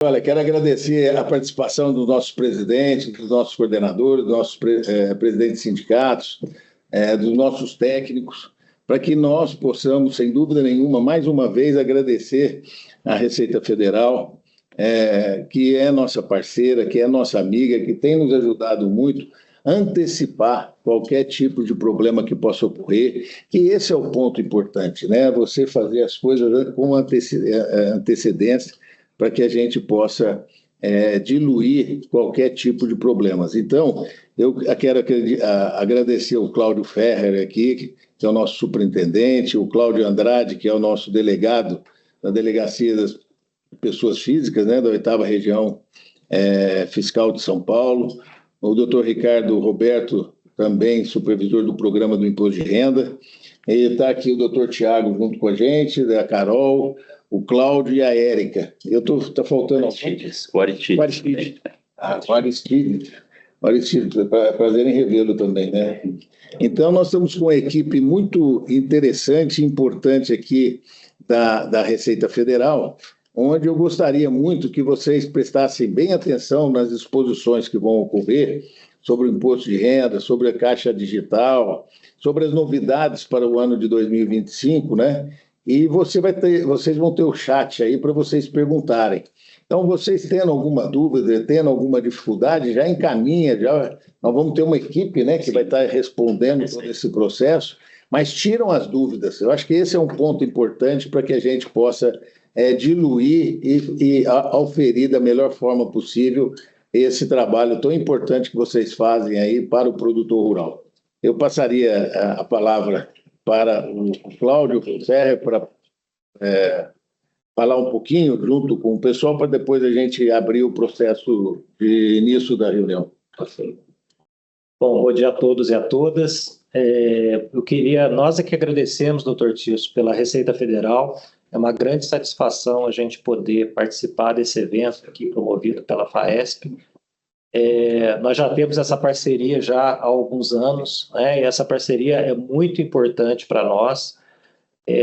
Olha, quero agradecer a participação dos nossos presidentes, dos nossos coordenadores, dos nossos presidentes de sindicatos, dos nossos técnicos, para que nós possamos, sem dúvida nenhuma, mais uma vez agradecer à Receita Federal, que é nossa parceira, que é nossa amiga, que tem nos ajudado muito a antecipar qualquer tipo de problema que possa ocorrer, que esse é o ponto importante, né? Você fazer as coisas com antecedência, para que a gente possa diluir qualquer tipo de problemas. Então, eu quero agradecer o Cláudio Ferrer aqui, que é o nosso superintendente, o Cláudio Andrade, que é o nosso delegado da Delegacia das Pessoas Físicas, né, da 8ª Região Fiscal de São Paulo, o doutor Ricardo Roberto, também supervisor do Programa do Imposto de Renda, e está aqui o doutor Tiago junto com a gente, a Carol, o Cláudio e a Érica. Está faltando... O Aristide. O Aristide, prazer em revê-lo também, né? Então, nós estamos com uma equipe muito interessante e importante aqui da Receita Federal, onde eu gostaria muito que vocês prestassem bem atenção nas exposições que vão ocorrer sobre o imposto de renda, sobre a Caixa Digital, sobre as novidades para o ano de 2025, né? E vocês vão ter o chat aí para vocês perguntarem. Então, vocês tendo alguma dúvida, tendo alguma dificuldade, já encaminha, nós vamos ter uma equipe, né, que vai estar respondendo todo esse processo, mas tiram as dúvidas. Eu acho que esse é um ponto importante para que a gente possa diluir e auferir da melhor forma possível esse trabalho tão importante que vocês fazem aí para o produtor rural. Eu passaria a palavra para o Cláudio Ferrer para falar um pouquinho junto com o pessoal, para depois a gente abrir o processo de início da reunião. Bom dia a todos e a todas. Nós é que agradecemos, doutor Tirso, pela Receita Federal. É uma grande satisfação a gente poder participar desse evento aqui promovido pela FAESP. Nós já temos essa parceria já há alguns anos, né? E essa parceria é muito importante para nós.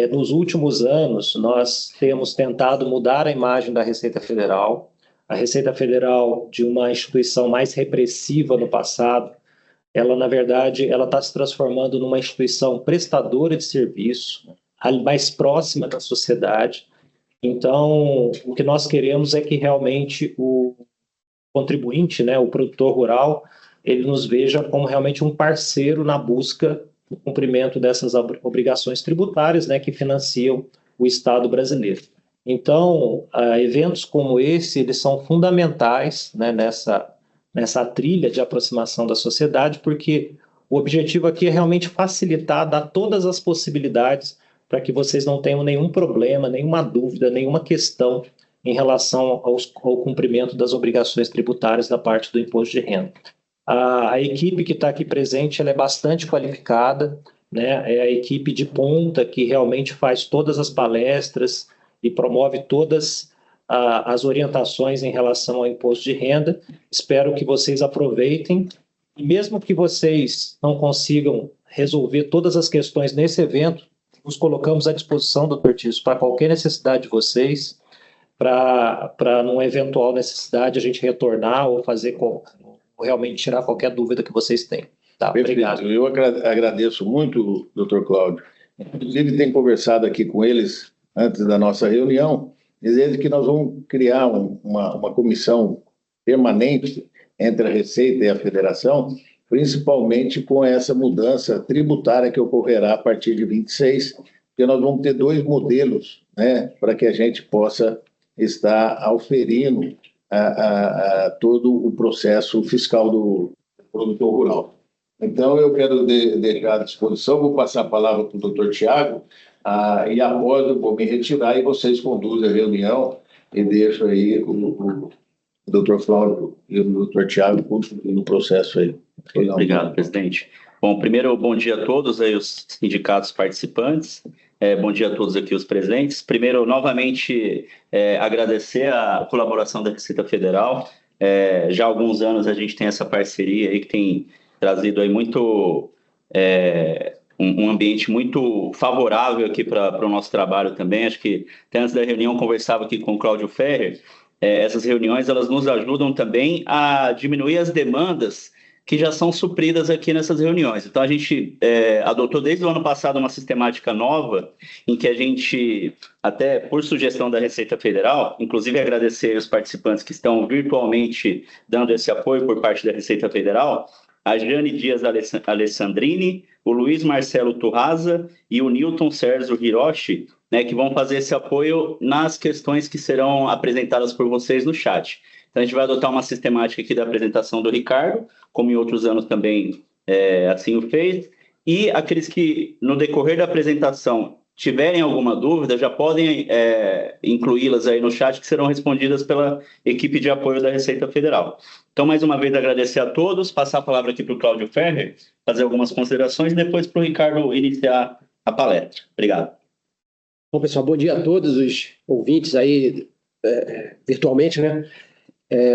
Nos últimos anos, nós temos tentado mudar a imagem da Receita Federal. A Receita Federal, de uma instituição mais repressiva no passado, ela, na verdade, ela está se transformando numa instituição prestadora de serviço, mais próxima da sociedade. Então, o que nós queremos é que realmente o contribuinte, né, o produtor rural, ele nos veja como realmente um parceiro na busca do cumprimento dessas obrigações tributárias, né, que financiam o Estado brasileiro. Então, eventos como esse, eles são fundamentais, né, nessa trilha de aproximação da sociedade, porque o objetivo aqui é realmente facilitar, dar todas as possibilidades para que vocês não tenham nenhum problema, nenhuma dúvida, nenhuma questão em relação ao cumprimento das obrigações tributárias da parte do imposto de renda. A equipe que está aqui presente, ela é bastante qualificada, né? É a equipe de ponta que realmente faz todas as palestras e promove todas as orientações em relação ao imposto de renda. Espero que vocês aproveitem, e mesmo que vocês não consigam resolver todas as questões nesse evento, nos colocamos à disposição, doutor Tirso, para qualquer necessidade de vocês, para numa eventual necessidade a gente retornar ou realmente tirar qualquer dúvida que vocês tenham. Tá, obrigado. Eu agradeço muito, doutor Cláudio. Inclusive, tenho conversado aqui com eles antes da nossa reunião, dizendo que nós vamos criar uma comissão permanente entre a Receita e a Federação, principalmente com essa mudança tributária que ocorrerá a partir de 26, porque nós vamos ter 2 modelos, né, para que a gente possa estar auferindo todo o processo fiscal do produtor rural. Então, eu quero deixar à disposição, vou passar a palavra para o doutor Tiago, e após eu vou me retirar e vocês conduzem a reunião e deixo aí o doutor Flávio e o doutor Tiago no processo aí. Obrigado, presidente. Bom, primeiro, bom dia a todos aí, os sindicatos participantes. Bom dia a todos aqui os presentes. Primeiro, novamente, agradecer a colaboração da Receita Federal. Já há alguns anos a gente tem essa parceria aí que tem trazido aí muito um ambiente muito favorável aqui para o nosso trabalho também. Acho que até antes da reunião eu conversava aqui com o Cláudio Ferrer essas reuniões elas nos ajudam também a diminuir as demandas que já são supridas aqui nessas reuniões. Então, a gente adotou desde o ano passado uma sistemática nova, em que a gente, até por sugestão da Receita Federal, inclusive agradecer os participantes que estão virtualmente dando esse apoio por parte da Receita Federal, a Jane Dias Alessandrini, o Luiz Marcelo Turraza e o Newton Sérgio Hiroshi, né, que vão fazer esse apoio nas questões que serão apresentadas por vocês no chat. Então, a gente vai adotar uma sistemática aqui da apresentação do Ricardo, como em outros anos também assim o fez, e aqueles que, no decorrer da apresentação, tiverem alguma dúvida, já podem incluí-las aí no chat, que serão respondidas pela equipe de apoio da Receita Federal. Então, mais uma vez, agradecer a todos, passar a palavra aqui para o Cláudio Ferrer, fazer algumas considerações, e depois para o Ricardo iniciar a palestra. Obrigado. Bom, pessoal, bom dia a todos os ouvintes aí virtualmente, né?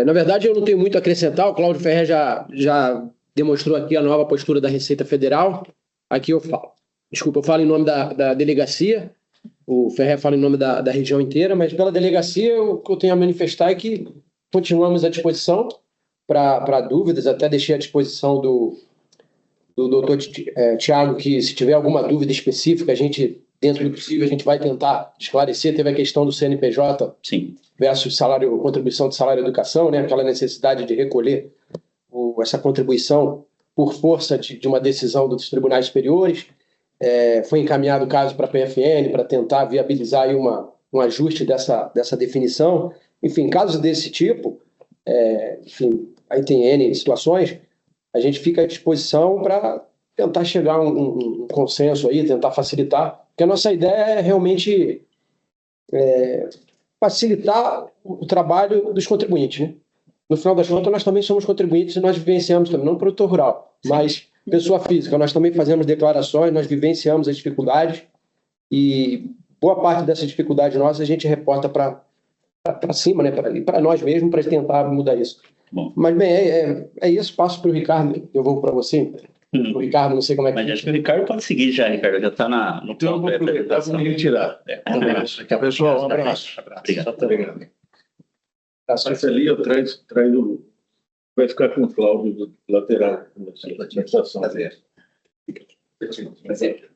Na verdade, eu não tenho muito a acrescentar, o Cláudio Ferrer já demonstrou aqui a nova postura da Receita Federal. Aqui eu falo em nome da delegacia, o Ferrer fala em nome da região inteira, mas pela delegacia o que eu tenho a manifestar é que continuamos à disposição para dúvidas, até deixei à disposição do doutor Tiago, que se tiver alguma dúvida específica, a gente, dentro do possível, a gente vai tentar esclarecer. Teve a questão do CNPJ Sim. versus contribuição de salário educação, né? Aquela necessidade de recolher essa contribuição por força de uma decisão dos tribunais superiores. Foi encaminhado o caso para a PFN para tentar viabilizar aí um ajuste dessa definição. Enfim, casos desse tipo, aí tem N situações, a gente fica à disposição para tentar chegar a um consenso aí, tentar facilitar, porque a nossa ideia é realmente facilitar o trabalho dos contribuintes, né? No final das contas, nós também somos contribuintes e nós vivenciamos também, não produtor rural, mas pessoa física. Nós também fazemos declarações, nós vivenciamos as dificuldades e boa parte dessas dificuldades nossas a gente reporta para cima, né? Para nós mesmos, para tentar mudar isso. Bom. Mas, bem, é isso. Passo para o Ricardo, eu vou para você. O Ricardo, não sei como é que... Mas acho que o Ricardo pode seguir já, Ricardo, já está no Então, eu vou aproveitar para me retirar. Pessoal, um abraço. Obrigado. Passa ali, eu traio, vai ficar com o Cláudio do lateral. Prazer.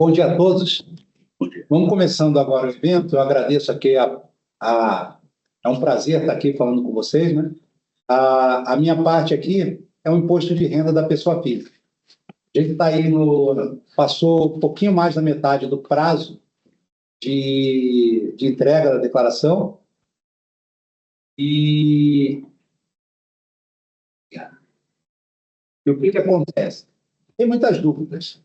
Bom dia a todos. Bom dia. Vamos começando agora o evento. Eu agradeço aqui é um prazer estar aqui falando com vocês, né? A minha parte aqui é o imposto de renda da pessoa física. A gente está aí passou um pouquinho mais da metade do prazo de entrega da declaração e o que acontece? Tem muitas dúvidas.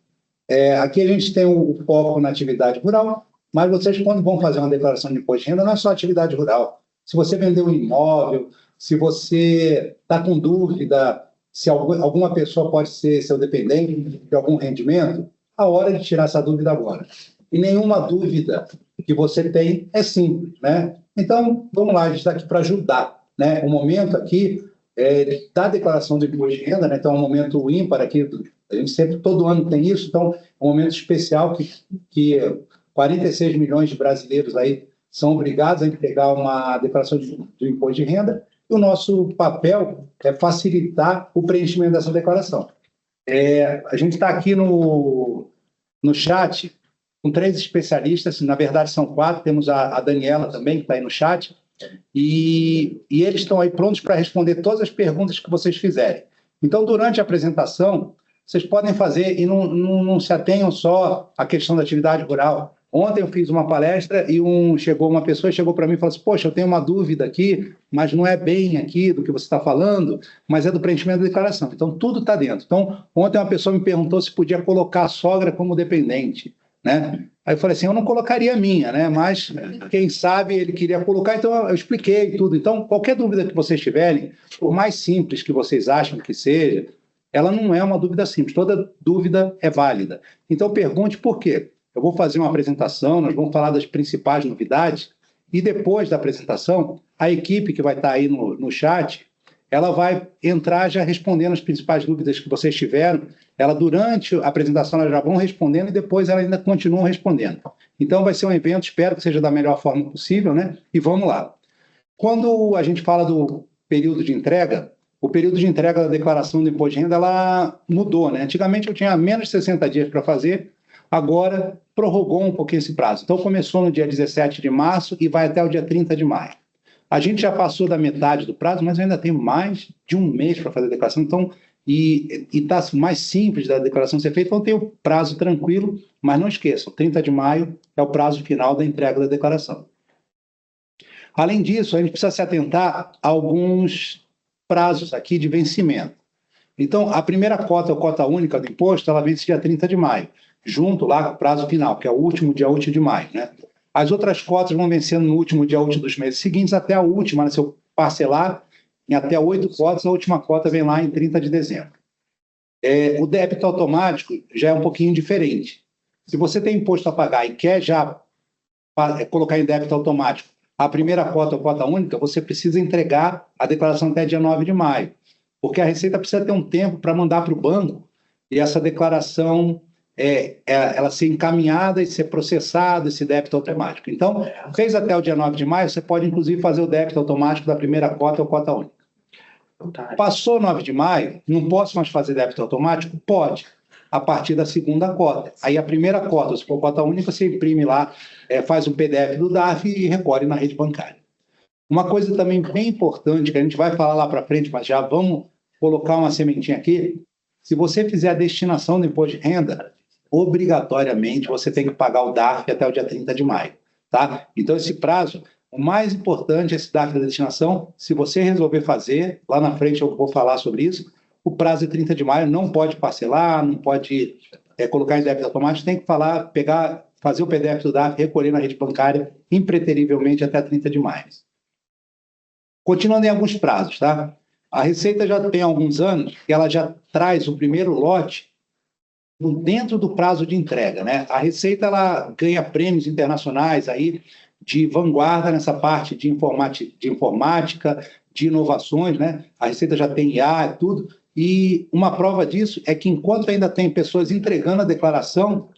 Aqui a gente tem o foco na atividade rural, mas vocês, quando vão fazer uma declaração de imposto de renda, não é só atividade rural. Se você vender um imóvel, se você está com dúvida se alguma pessoa pode ser seu dependente de algum rendimento, a hora de tirar essa dúvida agora. E nenhuma dúvida que você tem é simples, né? Então, vamos lá, a gente está aqui para ajudar, né? O momento aqui da declaração do imposto de renda, né? Então, é um momento ímpar aqui, a gente sempre, todo ano tem isso, então, é um momento especial que 46 milhões de brasileiros aí são obrigados a entregar uma declaração do imposto de renda, e o nosso papel é facilitar o preenchimento dessa declaração. A gente está aqui no chat com 3 especialistas, na verdade são 4, temos a Daniela também, que está aí no chat, e eles estão aí prontos para responder todas as perguntas que vocês fizerem. Então, durante a apresentação, vocês podem fazer e não se atenham só à questão da atividade rural. Ontem eu fiz uma palestra e uma pessoa chegou para mim e falou assim: poxa, eu tenho uma dúvida aqui, mas não é bem aqui do que você está falando, mas é do preenchimento da declaração. Então, tudo está dentro. Então, ontem uma pessoa me perguntou se podia colocar a sogra como dependente, né? Aí eu falei assim, eu não colocaria a minha, né? Mas quem sabe ele queria colocar, então eu expliquei tudo. Então, qualquer dúvida que vocês tiverem, por mais simples que vocês acham que seja, ela não é uma dúvida simples, toda dúvida é válida. Então, pergunte por quê. Eu vou fazer uma apresentação, nós vamos falar das principais novidades, e depois da apresentação, a equipe que vai estar aí no chat, ela vai entrar já respondendo as principais dúvidas que vocês tiveram. Ela, durante a apresentação, elas já vão respondendo e depois elas ainda continuam respondendo. Então, vai ser um evento, espero que seja da melhor forma possível, né? E vamos lá. Quando a gente fala do período de entrega, o período de entrega da declaração do imposto de renda, ela mudou, né? Antigamente eu tinha menos de 60 dias para fazer, agora prorrogou um pouquinho esse prazo. Então, começou no dia 17 de março e vai até o dia 30 de maio. A gente já passou da metade do prazo, mas eu ainda tenho mais de um mês para fazer a declaração, então, e está mais simples da declaração ser feita, então tem o prazo tranquilo, mas não esqueçam, 30 de maio é o prazo final da entrega da declaração. Além disso, a gente precisa se atentar a alguns prazos aqui de vencimento. Então, a primeira cota, a cota única do imposto, ela vence dia 30 de maio, junto lá com o prazo final, que é o último dia útil de maio, né? As outras cotas vão vencendo no último dia útil dos meses seguintes, até a última, né? Se eu parcelar em até 8 cotas, a última cota vem lá em 30 de dezembro. O débito automático já é um pouquinho diferente. Se você tem imposto a pagar e quer já colocar em débito automático a primeira cota ou cota única, você precisa entregar a declaração até dia 9 de maio, porque a Receita precisa ter um tempo para mandar para o banco e essa declaração ela ser encaminhada e ser processada, esse débito automático. Então, fez até o dia 9 de maio, você pode, inclusive, fazer o débito automático da primeira cota ou cota única. Passou 9 de maio, não posso mais fazer débito automático? Pode, a partir da segunda cota. Aí a primeira cota, se for cota única, você imprime lá, faz um PDF do DARF e recolhe na rede bancária. Uma coisa também bem importante, que a gente vai falar lá para frente, mas já vamos colocar uma sementinha aqui. Se você fizer a destinação do imposto de renda, obrigatoriamente você tem que pagar o DARF até o dia 30 de maio. Tá? Então, esse prazo, o mais importante é esse DARF da destinação. Se você resolver fazer, lá na frente eu vou falar sobre isso, o prazo é 30 de maio, não pode parcelar, não pode colocar em débito automático, tem que fazer o PDF do DARF, recolher na rede bancária impreterivelmente até 30 de maio. Continuando em alguns prazos, tá? A Receita já tem alguns anos que ela já traz o primeiro lote dentro do prazo de entrega, né? A Receita ela ganha prêmios internacionais aí de vanguarda nessa parte de informática, de inovações, né? A Receita já tem IA e tudo, e uma prova disso é que enquanto ainda tem pessoas entregando a declaração,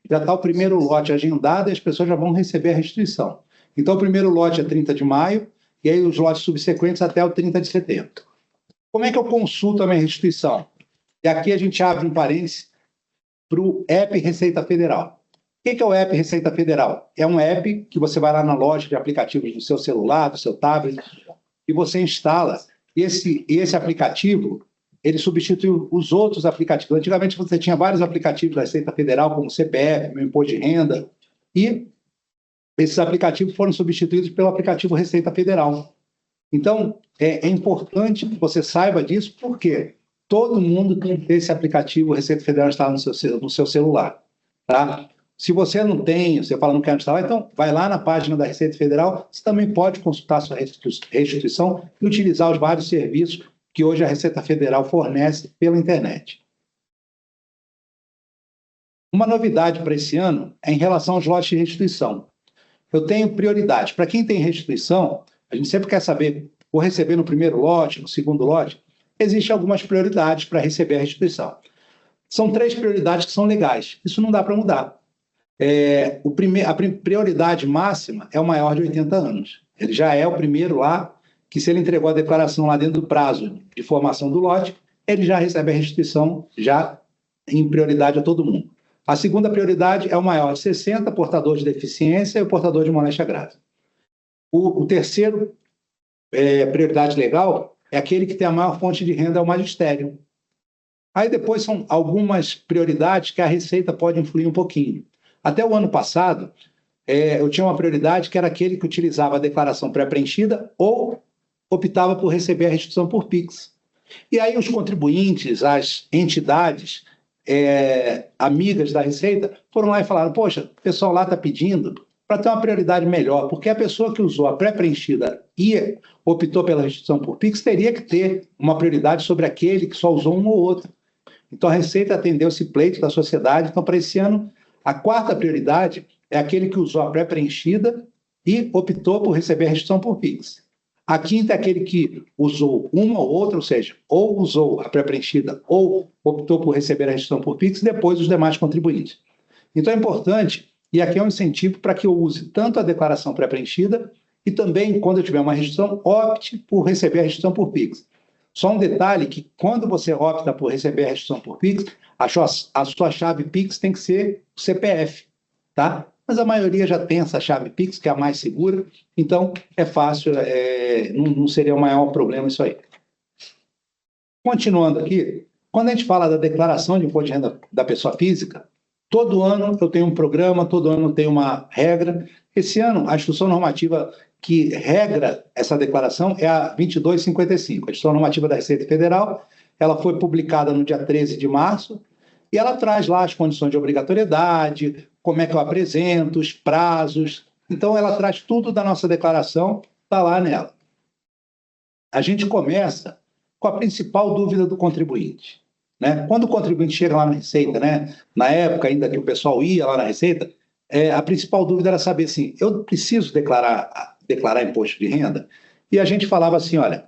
já está o primeiro lote agendado e as pessoas já vão receber a restituição. Então, o primeiro lote é 30 de maio, e aí os lotes subsequentes até o 30 de setembro. Como é que eu consulto a minha restituição? E aqui a gente abre um parênteses para o app Receita Federal. O que é o app Receita Federal? É um app que você vai lá na loja de aplicativos do seu celular, do seu tablet, e você instala. Esse aplicativo, ele substitui os outros aplicativos. Antigamente você tinha vários aplicativos da Receita Federal, como CPF, Meu Imposto de Renda, e esses aplicativos foram substituídos pelo aplicativo Receita Federal. Então, é importante que você saiba disso, porque todo mundo tem que ter esse aplicativo Receita Federal instalado no seu celular. Tá? Se você não tem, você fala não quer instalar, então vai lá na página da Receita Federal, você também pode consultar sua restituição e utilizar os vários serviços que hoje a Receita Federal fornece pela internet. Uma novidade para esse ano é em relação aos lotes de restituição. Eu tenho prioridade. Para quem tem restituição, a gente sempre quer saber, vou receber no primeiro lote, no segundo lote, existem algumas prioridades para receber a restituição. São 3 prioridades que são legais. Isso não dá para mudar. A prioridade máxima é o maior de 80 anos. Ele já é o primeiro lá, que se ele entregou a declaração lá dentro do prazo de formação do lote, ele já recebe a restituição já em prioridade a todo mundo. A segunda prioridade é o maior de 60, portador de deficiência e o portador de moléstia grave. O terceiro prioridade legal é aquele que tem a maior fonte de renda, é o magistério. Aí depois são algumas prioridades que a Receita pode influir um pouquinho. Até o ano passado, eu tinha uma prioridade que era aquele que utilizava a declaração pré-preenchida ou optava por receber a restituição por Pix. E aí os contribuintes, as entidades amigas da Receita foram lá e falaram, poxa, o pessoal lá está pedindo para ter uma prioridade melhor, porque a pessoa que usou a pré-preenchida e optou pela restituição por Pix teria que ter uma prioridade sobre aquele que só usou um ou outro. Então, a Receita atendeu esse pleito da sociedade. Então, para esse ano, a 4ª prioridade é aquele que usou a pré-preenchida e optou por receber a restituição por Pix. A quinta é aquele que usou uma ou outra, ou seja, ou usou a pré-preenchida ou optou por receber a restituição por Pix, e depois os demais contribuintes. Então é importante, e aqui é um incentivo para que eu use tanto a declaração pré-preenchida e também, quando eu tiver uma restituição, opte por receber a restituição por Pix. Só um detalhe, que quando você opta por receber a restituição por Pix, a sua chave Pix tem que ser o CPF, tá? Mas a maioria já tem essa chave Pix, que é a mais segura, então é fácil, não seria o maior problema isso aí. Continuando aqui, quando a gente fala da declaração de imposto de renda da pessoa física, todo ano eu tenho um programa, todo ano eu tenho uma regra. Esse ano, a instrução normativa que regra essa declaração é a 2255, a instrução normativa da Receita Federal. Ela foi publicada no dia 13 de março e ela traz lá as condições de obrigatoriedade, como é que eu apresento, os prazos. Então, ela traz tudo da nossa declaração, está lá nela. A gente começa com a principal dúvida do contribuinte, né? Quando o contribuinte chega lá na Receita, né? Na época ainda que o pessoal ia lá na Receita, a principal dúvida era saber assim, eu preciso declarar imposto de renda? E a gente falava assim, olha,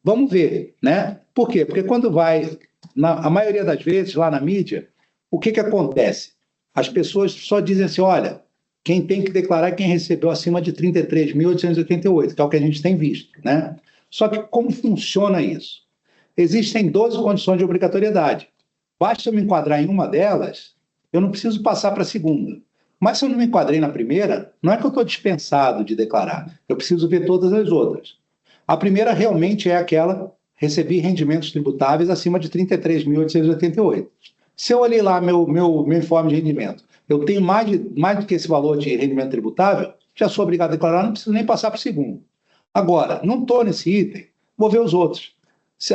vamos ver, né? Por quê? Porque quando vai, a maioria das vezes, lá na mídia, o que acontece? As pessoas só dizem assim, olha, quem tem que declarar é quem recebeu acima de 33.888, que é o que a gente tem visto, né? Só que como funciona isso? Existem 12 condições de obrigatoriedade. Basta eu me enquadrar em uma delas, eu não preciso passar para a segunda. Mas se eu não me enquadrei na primeira, não é que eu estou dispensado de declarar, eu preciso ver todas as outras. A primeira realmente é aquela, recebi rendimentos tributáveis acima de 33.888. Se eu olhei lá meu informe de rendimento, eu tenho mais do que esse valor de rendimento tributável, já sou obrigado a declarar, não preciso nem passar para o segundo. Agora, não estou nesse item, vou ver os outros.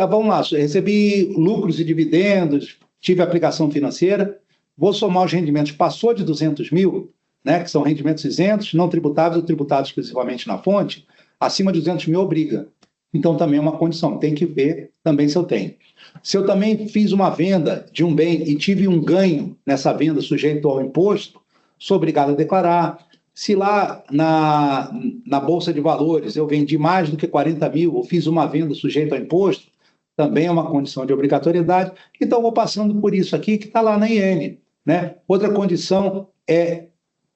Vamos lá, recebi lucros e dividendos, tive aplicação financeira, vou somar os rendimentos, passou de 200 mil, né, que são rendimentos isentos, não tributáveis ou tributados exclusivamente na fonte, acima de 200 mil obriga. Então também é uma condição, tem que ver também se eu tenho. Se eu também fiz uma venda de um bem e tive um ganho nessa venda sujeito ao imposto, sou obrigado a declarar. Se lá na Bolsa de Valores eu vendi mais do que 40 mil ou fiz uma venda sujeita ao imposto, também é uma condição de obrigatoriedade. Então, vou passando por isso aqui, que está lá na IN, né? Outra condição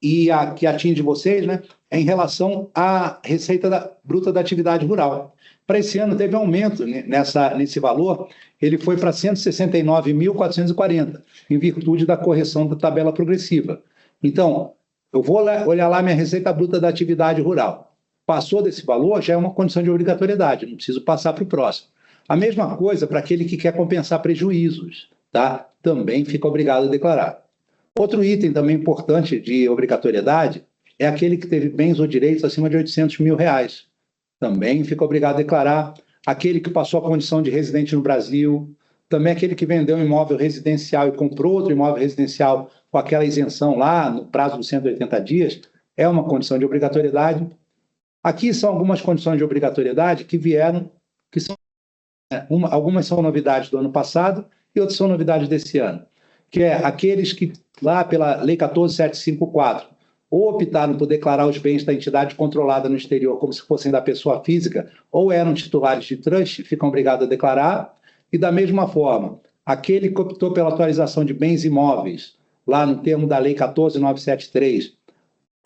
e a que atinge vocês, né, é em relação à receita bruta da atividade rural. Para esse ano, teve aumento nesse valor, ele foi para 169.440, em virtude da correção da tabela progressiva. Então, eu vou olhar lá minha receita bruta da atividade rural. Passou desse valor, já é uma condição de obrigatoriedade, não preciso passar para o próximo. A mesma coisa para aquele que quer compensar prejuízos, tá? Também fica obrigado a declarar. Outro item também importante de obrigatoriedade é aquele que teve bens ou direitos acima de 800 mil reais. Também fica obrigado a declarar. Aquele que passou a condição de residente no Brasil, também aquele que vendeu um imóvel residencial e comprou outro imóvel residencial com aquela isenção lá no prazo de 180 dias, é uma condição de obrigatoriedade. Aqui são algumas condições de obrigatoriedade que vieram, que são algumas são novidades do ano passado e outras são novidades desse ano, que é aqueles que lá pela Lei 14.754 ou optaram por declarar os bens da entidade controlada no exterior como se fossem da pessoa física ou eram titulares de trust, ficam obrigados a declarar. E da mesma forma, aquele que optou pela atualização de bens imóveis, lá no termo da Lei 14.973,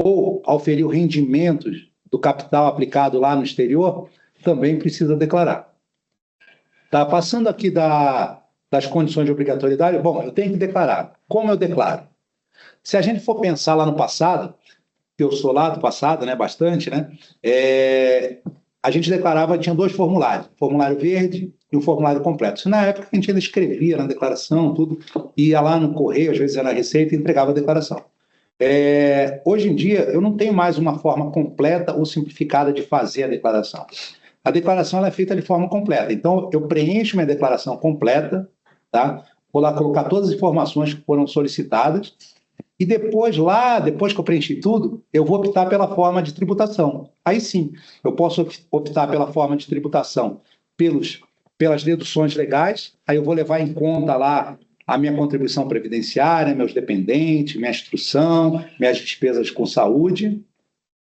ou auferiu rendimentos do capital aplicado lá no exterior, também precisa declarar. Tá, passando aqui das condições de obrigatoriedade, bom, eu tenho que declarar. Como eu declaro? Se a gente for pensar lá no passado, que eu sou lá do passado, né, bastante, né, a gente declarava, tinha dois formulários, o formulário verde e o formulário completo. Isso na época a gente ainda escrevia na declaração, tudo, ia lá no correio, às vezes era na Receita e entregava a declaração. Hoje em dia, eu não tenho mais uma forma completa ou simplificada de fazer a declaração. A declaração ela é feita de forma completa. Então, eu preencho minha declaração completa, tá? Vou lá colocar todas as informações que foram solicitadas e depois que eu preenchi tudo, eu vou optar pela forma de tributação. Aí sim, eu posso optar pela forma de tributação pelas deduções legais, aí eu vou levar em conta lá a minha contribuição previdenciária, meus dependentes, minha instrução, minhas despesas com saúde,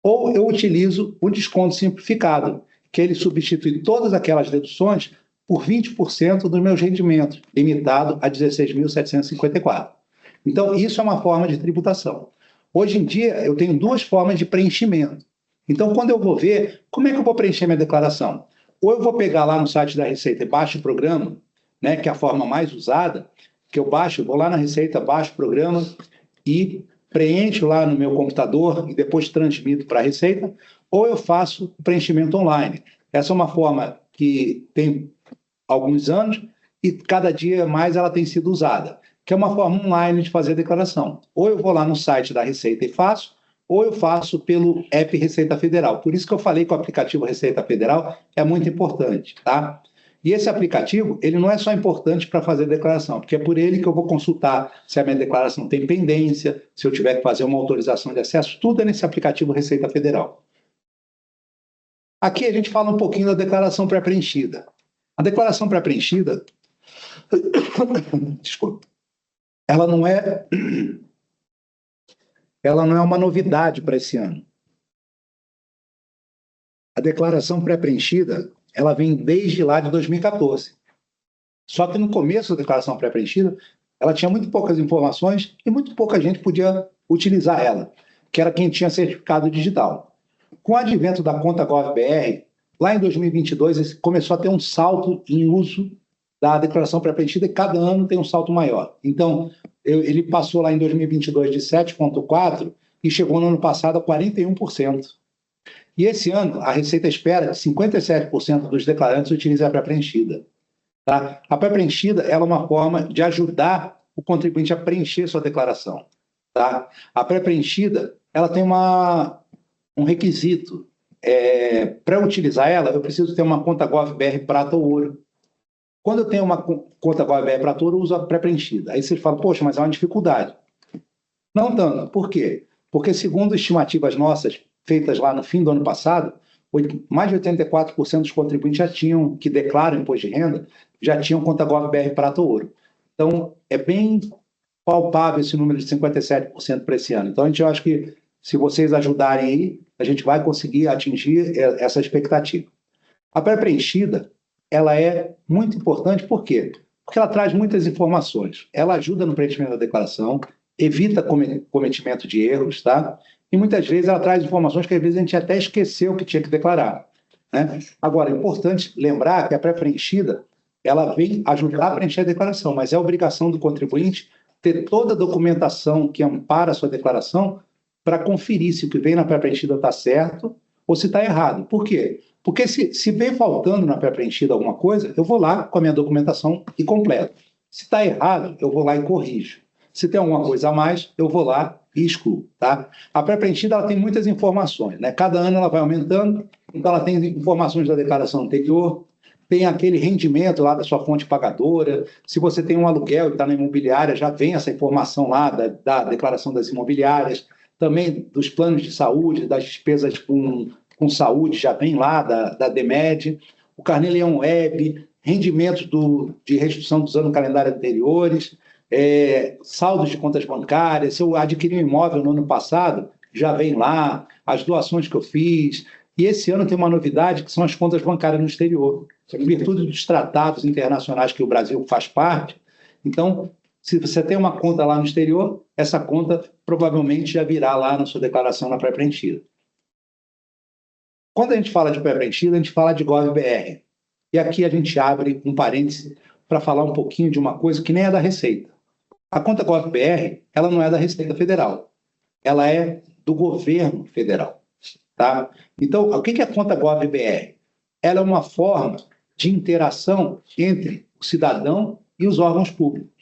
ou eu utilizo o desconto simplificado, que ele substitui todas aquelas deduções por 20% dos meus rendimentos, limitado a 16.754. Então, isso é uma forma de tributação. Hoje em dia, eu tenho duas formas de preenchimento. Então, quando eu vou ver, como é que eu vou preencher minha declaração? Ou eu vou pegar lá no site da Receita e baixo o programa, né, que é a forma mais usada, que eu baixo, vou lá na Receita, baixo o programa e preencho lá no meu computador e depois transmito para a Receita, ou eu faço o preenchimento online. Essa é uma forma que tem alguns anos e cada dia mais ela tem sido usada, que é uma forma online de fazer a declaração. Ou eu vou lá no site da Receita e faço, ou eu faço pelo app Receita Federal. Por isso que eu falei que o aplicativo Receita Federal é muito importante, tá? E esse aplicativo, ele não é só importante para fazer a declaração, porque é por ele que eu vou consultar se a minha declaração tem pendência, se eu tiver que fazer uma autorização de acesso, tudo é nesse aplicativo Receita Federal. Aqui a gente fala um pouquinho da declaração pré-preenchida. A declaração pré-preenchida, desculpa, ela não é uma novidade para esse ano. A declaração pré-preenchida, ela vem desde lá de 2014. Só que no começo da declaração pré-preenchida, ela tinha muito poucas informações e muito pouca gente podia utilizar ela, que era quem tinha certificado digital. Com o advento da conta GovBR, lá em 2022, começou a ter um salto em uso da declaração pré-preenchida e cada ano tem um salto maior. Então, ele passou lá em 2022 de 7,4% e chegou no ano passado a 41%. E esse ano, a Receita espera que 57% dos declarantes utilizem a pré-preenchida. Tá? A pré-preenchida é uma forma de ajudar o contribuinte a preencher sua declaração. Tá? A pré-preenchida ela tem um requisito. Para utilizar ela, eu preciso ter uma conta GovBR Prata ou Ouro. Quando eu tenho uma conta GovBR Prata ou Ouro, eu uso a pré-preenchida. Aí você fala, poxa, mas é uma dificuldade. Não tanto. Por quê? Porque, segundo estimativas nossas, feitas lá no fim do ano passado, mais de 84% dos contribuintes que declaram imposto de renda, já tinham conta GovBR Prata ou Ouro. Então, é bem palpável esse número de 57% para esse ano. Então, a gente acha que, se vocês ajudarem aí, a gente vai conseguir atingir essa expectativa. A pré-preenchida, ela é muito importante, por quê? Porque ela traz muitas informações. Ela ajuda no preenchimento da declaração, evita cometimento de erros, tá? E muitas vezes ela traz informações que às vezes a gente até esqueceu que tinha que declarar, né? Agora, é importante lembrar que a pré-preenchida, ela vem ajudar a preencher a declaração, mas é obrigação do contribuinte ter toda a documentação que ampara a sua declaração para conferir se o que vem na pré-preenchida está certo ou se está errado. Por quê? Porque se vem faltando na pré-preenchida alguma coisa, eu vou lá com a minha documentação e completo. Se está errado, eu vou lá e corrijo. Se tem alguma coisa a mais, eu vou lá e excluo. Tá? A pré-preenchida ela tem muitas informações, né? Cada ano ela vai aumentando, então ela tem informações da declaração anterior, tem aquele rendimento lá da sua fonte pagadora, se você tem um aluguel e está na imobiliária, já vem essa informação lá da declaração das imobiliárias, também dos planos de saúde, das despesas com saúde, já vem lá da DEMED, o Carnê-Leão Web, rendimentos de restituição dos anos calendários anteriores, saldos de contas bancárias, se eu adquiri um imóvel no ano passado, já vem lá, as doações que eu fiz. E esse ano tem uma novidade, que são as contas bancárias no exterior. Em virtude dos tratados internacionais que o Brasil faz parte, então, se você tem uma conta lá no exterior, essa conta provavelmente já virá lá na sua declaração na pré-preenchida. Quando a gente fala de pré-preenchida, a gente fala de GovBR. E aqui a gente abre um parêntese para falar um pouquinho de uma coisa que nem é da Receita. A conta GovBR, ela não é da Receita Federal. Ela é do governo federal. Tá? Então, o que é a conta GovBR? Ela é uma forma de interação entre o cidadão e os órgãos públicos.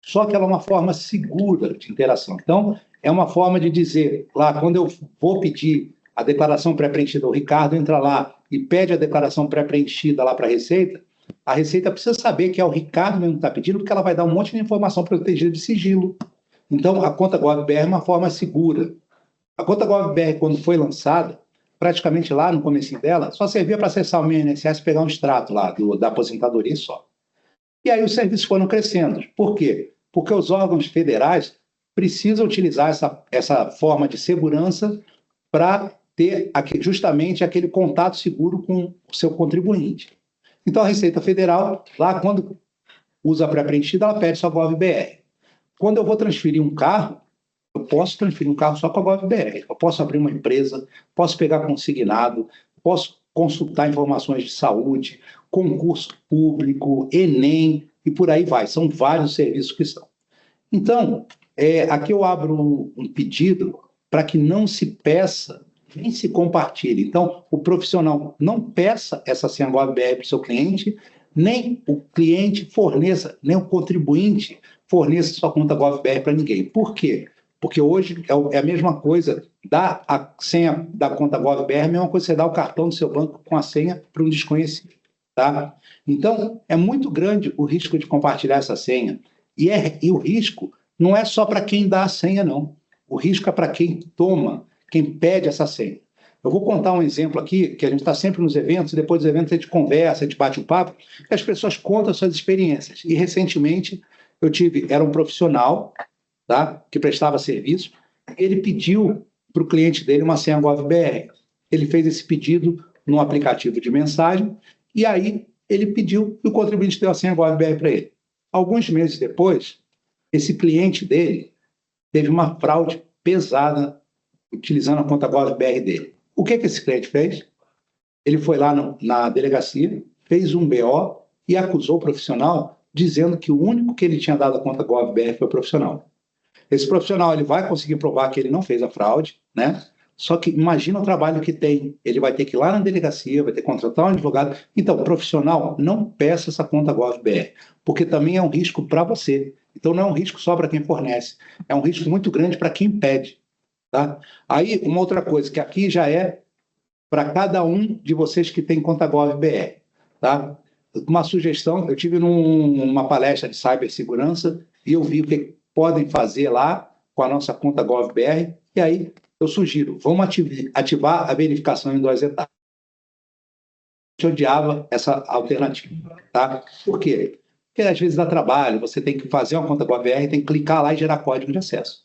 Só que ela é uma forma segura de interação. Então, é uma forma de dizer, lá, quando eu vou pedir a declaração pré-preenchida, o Ricardo entra lá e pede a declaração pré-preenchida lá para a Receita precisa saber que é o Ricardo mesmo que está pedindo, porque ela vai dar um monte de informação protegida de sigilo. Então, a conta GovBR é uma forma segura. A conta GovBR, quando foi lançada, praticamente lá no comecinho dela, só servia para acessar o meu INSS e pegar um extrato lá da aposentadoria só. E aí os serviços foram crescendo. Por quê? Porque os órgãos federais precisam utilizar essa forma de segurança para ter justamente aquele contato seguro com o seu contribuinte. Então, a Receita Federal, lá quando usa a pré-preenchida, ela pede só GovBR. Quando eu vou transferir um carro, eu posso transferir um carro só com a GovBR. Eu posso abrir uma empresa, posso pegar consignado, posso consultar informações de saúde, concurso público, Enem, e por aí vai. São vários serviços que são. Então, aqui eu abro um pedido para que não se peça, nem se compartilhe. Então, o profissional não peça essa senha GovBR para o seu cliente, nem o cliente forneça, nem o contribuinte forneça sua conta GovBR para ninguém. Por quê? Porque hoje é a mesma coisa, dar a senha da conta GovBR, é a mesma coisa que você dar o cartão do seu banco com a senha para um desconhecido. Tá? Então, é muito grande o risco de compartilhar essa senha. E o risco não é só para quem dá a senha, não. O risco é para quem toma, quem pede essa senha. Eu vou contar um exemplo aqui, que a gente está sempre nos eventos, e depois dos eventos a gente conversa, a gente bate um papo, e as pessoas contam suas experiências. E, recentemente, era um profissional, tá, que prestava serviço, ele pediu para o cliente dele uma senha GovBR. Ele fez esse pedido no aplicativo de mensagem, e aí ele pediu e o contribuinte deu a senha GovBR para ele. Alguns meses depois, esse cliente dele teve uma fraude pesada utilizando a conta GovBR dele. O que esse cliente fez? Ele foi lá na delegacia, fez um BO e acusou o profissional, dizendo que o único que ele tinha dado a conta GovBR foi o profissional. Esse profissional ele vai conseguir provar que ele não fez a fraude, né? Só que imagina o trabalho que tem. Ele vai ter que ir lá na delegacia, vai ter que contratar um advogado. Então, o profissional, não peça essa conta GovBR, porque também é um risco para você. Então, não é um risco só para quem fornece, é um risco muito grande para quem pede. Tá? Aí, uma outra coisa, que aqui já é para cada um de vocês que tem conta GovBR. Tá? Uma sugestão, eu tive numa palestra de cibersegurança e eu vi o que podem fazer lá com a nossa conta GovBR, e aí eu sugiro, vamos ativar a verificação em 2 etapas. Eu odiava essa alternativa. Tá? Por quê? Porque às vezes dá trabalho, você tem que fazer uma conta GovBR, tem que clicar lá e gerar código de acesso.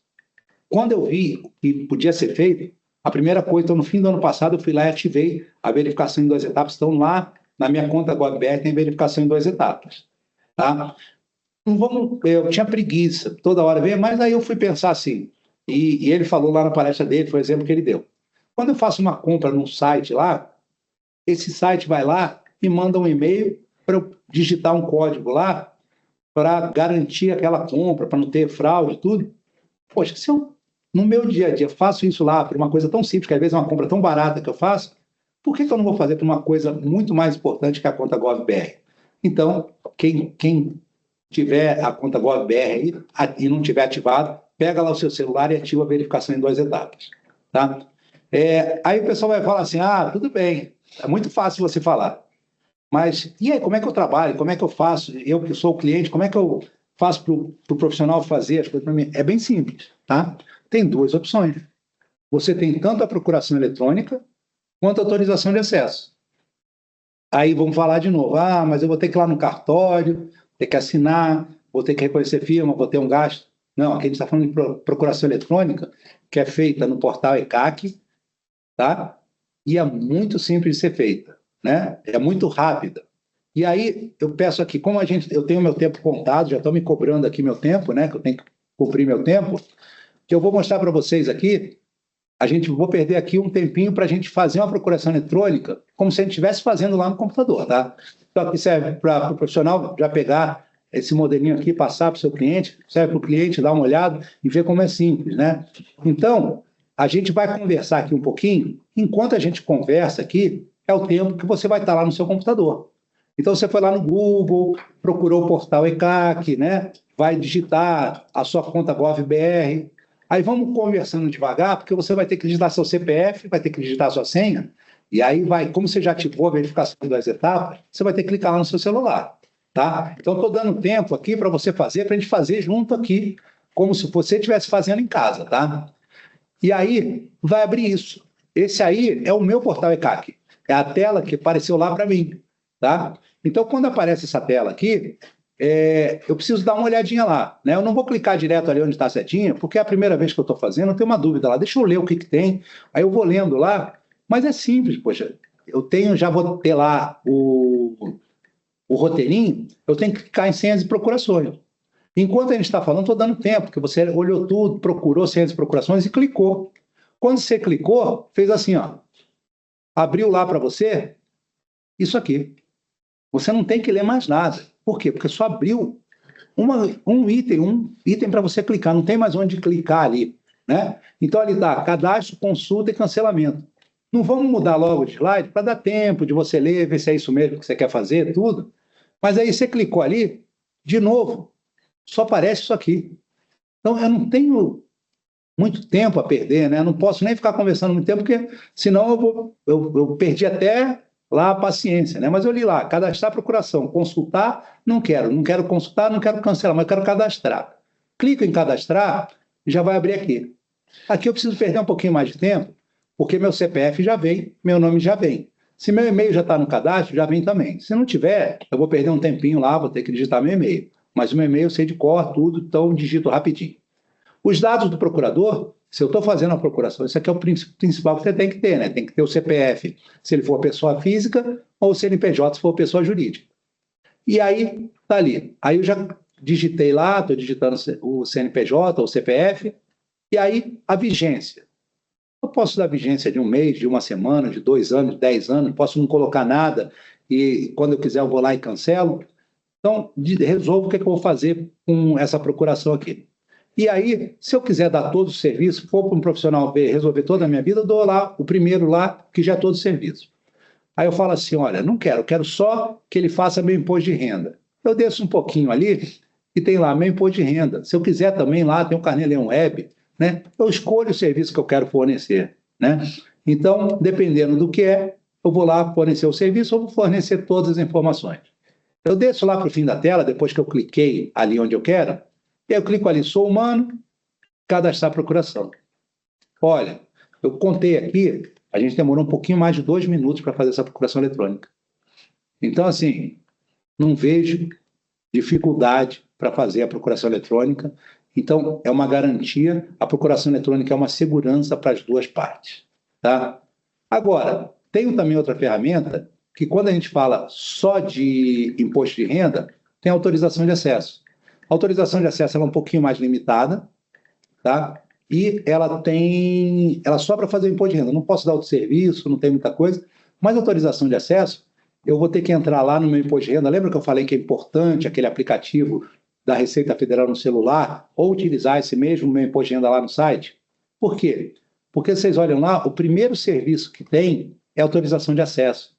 Quando eu vi que podia ser feito, a primeira coisa, então, no fim do ano passado, eu fui lá e ativei a verificação em 2 etapas. Então, lá na minha conta GovBR tem verificação em 2 etapas. Tá? Eu tinha preguiça, toda hora veio, mas aí eu fui pensar assim, e ele falou lá na palestra dele, foi o exemplo que ele deu. Quando eu faço uma compra num site lá, esse site vai lá e manda um e-mail para eu digitar um código lá para garantir aquela compra, para não ter fraude e tudo. Poxa, se eu, no meu dia a dia, faço isso lá por uma coisa tão simples, que às vezes é uma compra tão barata que eu faço, por que eu não vou fazer por uma coisa muito mais importante que a conta GovBR? Então, quem tiver a conta GovBR aí e não tiver ativado, pega lá o seu celular e ativa a verificação em 2 etapas. Tá? Aí o pessoal vai falar assim, tudo bem, é muito fácil você falar. Mas, e aí, como é que eu trabalho? Como é que eu faço? Eu que sou o cliente, como é que eu faço para o profissional fazer as coisas para mim? É bem simples, tá? Tem 2 opções. Você tem tanto a procuração eletrônica quanto a autorização de acesso. Aí vamos falar de novo. Mas eu vou ter que ir lá no cartório, ter que assinar, vou ter que reconhecer firma, vou ter um gasto. Não, aqui a gente está falando de procuração eletrônica, que é feita no portal ECAC, tá? E é muito simples de ser feita, né? É muito rápida. E aí, eu peço aqui, como eu tenho meu tempo contado, já estão me cobrando aqui meu tempo, né? Que eu tenho que cumprir meu tempo, que eu vou mostrar para vocês aqui, vou perder aqui um tempinho para a gente fazer uma procuração eletrônica, como se a gente estivesse fazendo lá no computador, tá? Então, aqui serve para o profissional já pegar esse modelinho aqui, passar para o seu cliente, serve para o cliente dar uma olhada e ver como é simples, né? Então, a gente vai conversar aqui um pouquinho, enquanto a gente conversa aqui, é o tempo que você vai estar lá no seu computador. Então, você foi lá no Google, procurou o portal ECAC, né? Vai digitar a sua conta GovBR. Aí vamos conversando devagar, porque você vai ter que digitar seu CPF, vai ter que digitar sua senha, e aí como você já ativou a verificação em 2 etapas, você vai ter que clicar lá no seu celular. Tá? Então, estou dando tempo aqui para você fazer, para a gente fazer junto aqui, como se você estivesse fazendo em casa. Tá? E aí, vai abrir isso. Esse aí é o meu portal ECAC. É a tela que apareceu lá para mim. Tá? Então, quando aparece essa tela aqui, eu preciso dar uma olhadinha lá. Né? Eu não vou clicar direto ali onde está a setinha, porque é a primeira vez que eu estou fazendo, eu tenho uma dúvida lá. Deixa eu ler o que tem. Aí eu vou lendo lá, Mas é simples, poxa. Já vou ter lá o roteirinho, eu tenho que clicar em senhas e procurações. Enquanto a gente está falando, estou dando tempo, porque você olhou tudo, procurou senhas e procurações e clicou. Quando você clicou, fez assim, ó, abriu lá para você isso aqui. Você não tem que ler mais nada. Por quê? Porque só abriu um item para você clicar, não tem mais onde clicar ali, né? Então ali está cadastro, consulta e cancelamento. Não vamos mudar logo de slide para dar tempo de você ler, ver se é isso mesmo que você quer fazer, tudo. Mas aí você clicou ali, de novo, só aparece isso aqui. Então eu não tenho muito tempo a perder, né? Eu não posso nem ficar conversando muito tempo, porque senão eu perdi até lá a paciência, né? Mas eu li lá, cadastrar procuração, consultar, não quero consultar, não quero cancelar, mas eu quero cadastrar. Clico em cadastrar e já vai abrir aqui. Aqui eu preciso perder um pouquinho mais de tempo, porque meu CPF já vem, meu nome já vem. Se meu e-mail já está no cadastro, já vem também. Se não tiver, eu vou perder um tempinho lá, vou ter que digitar meu e-mail. Mas o meu e-mail eu sei de cor, tudo, então digito rapidinho. Os dados do procurador, se eu estou fazendo a procuração, isso aqui é o principal que você tem que ter, né? Tem que ter o CPF, se ele for pessoa física, ou o CNPJ, se for pessoa jurídica. E aí, tá ali. Aí eu já digitei lá, estou digitando o CNPJ ou o CPF, e aí a vigência. Eu posso dar vigência de um mês, de uma semana, de 2 anos, de 10 anos, posso não colocar nada, e quando eu quiser eu vou lá e cancelo. Então, resolvo o que é que eu vou fazer com essa procuração aqui. E aí, se eu quiser dar todo o serviço, for para um profissional resolver toda a minha vida, eu dou lá, o primeiro lá, que já é todo o serviço. Aí eu falo assim, olha, não quero só que ele faça meu imposto de renda. Eu desço um pouquinho ali e tem lá meu imposto de renda. Se eu quiser também lá, tem o Carnê Leão Web, né? Eu escolho o serviço que eu quero fornecer, né? Então, dependendo do que é, eu vou lá fornecer o serviço ou vou fornecer todas as informações. Eu desço lá para o fim da tela, depois que eu cliquei ali onde eu quero, e aí eu clico ali, sou humano, cadastrar procuração. Olha, eu contei aqui, a gente demorou um pouquinho mais de 2 minutos para fazer essa procuração eletrônica. Então, assim, não vejo dificuldade para fazer a procuração eletrônica. Então, é uma garantia, a procuração eletrônica é uma segurança para as duas partes. Tá? Agora, tenho também outra ferramenta, que quando a gente fala só de imposto de renda, tem autorização de acesso. A autorização de acesso é um pouquinho mais limitada, tá? E ela só para fazer o imposto de renda. Não posso dar outro serviço, não tem muita coisa, mas a autorização de acesso, eu vou ter que entrar lá no meu imposto de renda. Lembra que eu falei que é importante aquele aplicativo da Receita Federal no celular, ou utilizar esse mesmo meu imposto de renda lá no site? Por quê? Porque vocês olham lá, o primeiro serviço que tem é autorização de acesso.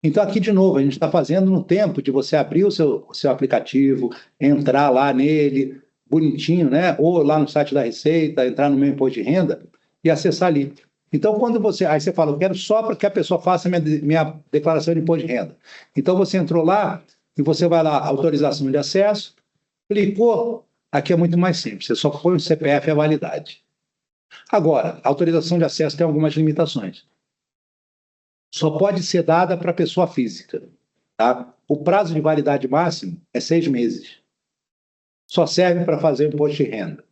Então, aqui, de novo, a gente está fazendo no tempo de você abrir o seu aplicativo, entrar lá nele, bonitinho, né? Ou lá no site da Receita, entrar no meu imposto de renda e acessar ali. Então, aí você fala, eu quero só para que a pessoa faça minha declaração de imposto de renda. Então, você entrou lá e você vai lá, autorização de acesso, clicou, aqui é muito mais simples, você só põe o CPF e a validade. Agora, a autorização de acesso tem algumas limitações. Só pode ser dada para pessoa física. Tá? O prazo de validade máximo é 6 meses. Só serve para fazer o imposto de renda.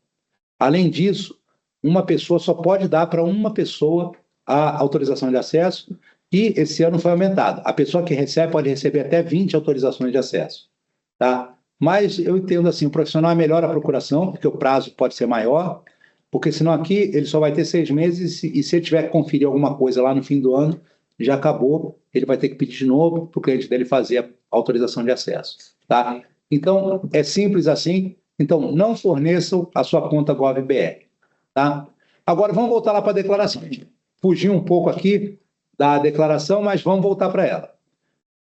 Além disso, uma pessoa só pode dar para uma pessoa a autorização de acesso e esse ano foi aumentado. A pessoa que recebe pode receber até 20 autorizações de acesso. Tá? Mas eu entendo assim, o profissional é melhor a procuração, porque o prazo pode ser maior, porque senão aqui ele só vai ter 6 meses e se ele tiver que conferir alguma coisa lá no fim do ano, já acabou, ele vai ter que pedir de novo para o cliente dele fazer a autorização de acesso. Tá? Então, é simples assim. Então, não forneçam a sua conta GovBR. Tá? Agora, vamos voltar lá para a declaração. Fugir um pouco aqui da declaração, mas vamos voltar para ela.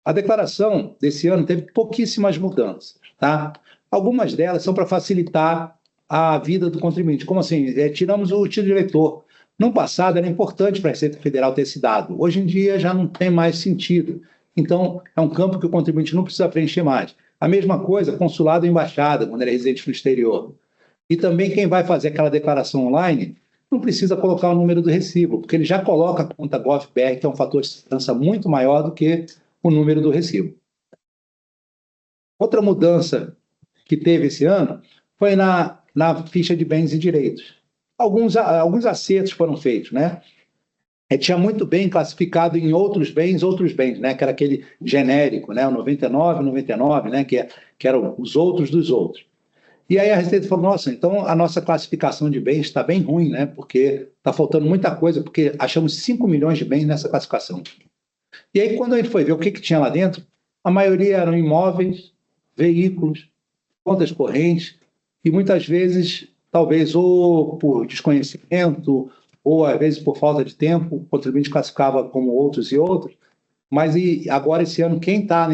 A declaração desse ano teve pouquíssimas mudanças. Tá? Algumas delas são para facilitar a vida do contribuinte. Como assim? Tiramos o título de eleitor. No passado, era importante para a Receita Federal ter esse dado. Hoje em dia, já não tem mais sentido. Então, é um campo que o contribuinte não precisa preencher mais. A mesma coisa, consulado e embaixada, quando ele é residente no exterior. E também quem vai fazer aquela declaração online não precisa colocar o número do recibo, porque ele já coloca a conta GovBR, que é um fator de segurança muito maior do que o número do recibo. Outra mudança que teve esse ano foi na ficha de bens e direitos. Alguns acertos foram feitos, né? tinha muito bem classificado em outros bens, né? Que era aquele genérico, né? O 99, 99, né? Que eram os outros dos outros. E aí a Receita falou, nossa, então a nossa classificação de bens está bem ruim, né? Porque está faltando muita coisa, porque achamos 5 milhões de bens nessa classificação. E aí, quando a gente foi ver o que tinha lá dentro, a maioria eram imóveis, veículos, contas correntes, e muitas vezes, talvez ou por desconhecimento, ou às vezes por falta de tempo, o contribuinte classificava como outros e outros, mas agora esse ano quem está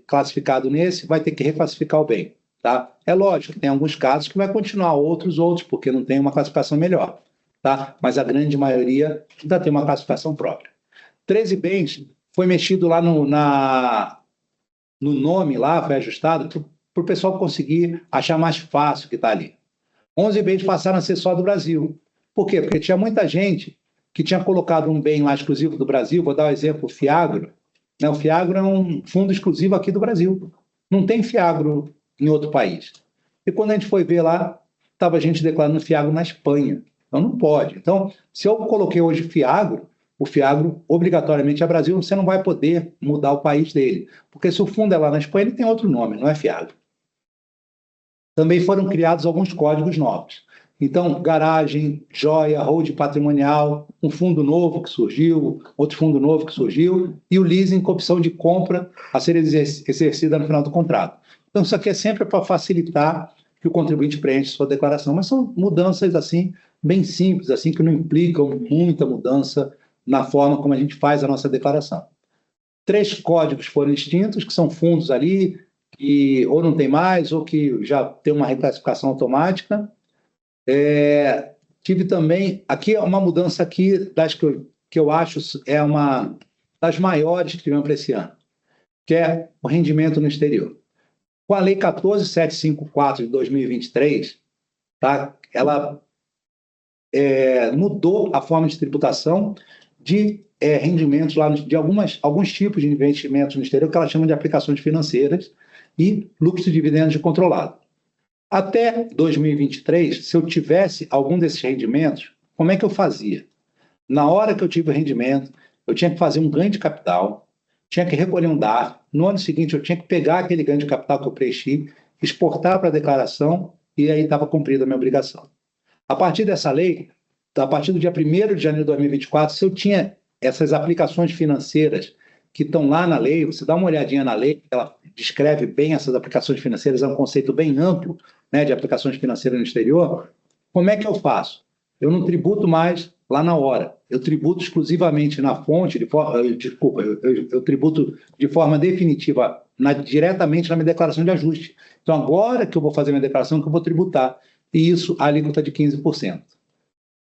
classificado nesse vai ter que reclassificar o bem. Tá? É lógico que tem alguns casos que vai continuar outros, porque não tem uma classificação melhor. Tá? Mas a grande maioria ainda tem uma classificação própria. 13 bens foi mexido lá no nome, lá foi ajustado para o pessoal conseguir achar mais fácil o que está ali. 11 bens passaram a ser só do Brasil. Por quê? Porque tinha muita gente que tinha colocado um bem lá exclusivo do Brasil. Vou dar o exemplo, o Fiagro. O Fiagro é um fundo exclusivo aqui do Brasil. Não tem Fiagro em outro país. E quando a gente foi ver lá, estava a gente declarando Fiagro na Espanha. Então não pode. Então, se eu coloquei hoje Fiagro, o Fiagro obrigatoriamente é Brasil, você não vai poder mudar o país dele. Porque se o fundo é lá na Espanha, ele tem outro nome, não é Fiagro. Também foram criados alguns códigos novos. Então, garagem, joia, hold patrimonial, um fundo novo que surgiu, outro fundo novo que surgiu, e o leasing com opção de compra a ser exercida no final do contrato. Então, isso aqui é sempre para facilitar que o contribuinte preencha sua declaração, mas são mudanças assim bem simples, assim que não implicam muita mudança na forma como a gente faz a nossa declaração. 3 códigos foram extintos, que são fundos ali que ou não tem mais, ou que já tem uma reclassificação automática. Tive também, aqui uma mudança aqui, das que eu acho é uma das maiores que tivemos para esse ano, que é o rendimento no exterior. Com a Lei 14.754 de 2023, tá? Ela mudou a forma de tributação de rendimentos lá, de alguns tipos de investimentos no exterior, que ela chama de aplicações financeiras e lucros e dividendos de controlado. Até 2023, se eu tivesse algum desses rendimentos, como é que eu fazia? Na hora que eu tive o rendimento, eu tinha que fazer um ganho de capital, tinha que recolher um DARF, no ano seguinte eu tinha que pegar aquele ganho de capital que eu preenchi, exportar para a declaração e aí estava cumprida a minha obrigação. A partir dessa lei, a partir do dia 1º de janeiro de 2024, se eu tinha essas aplicações financeiras que estão lá na lei, você dá uma olhadinha na lei, ela descreve bem essas aplicações financeiras, é um conceito bem amplo, né, de aplicações financeiras no exterior. Como é que eu faço? Eu não tributo mais lá na hora, eu tributo exclusivamente na fonte, eu tributo de forma definitiva, diretamente na minha declaração de ajuste. Então, agora que eu vou fazer minha declaração, que eu vou tributar, e isso, a alíquota de 15%.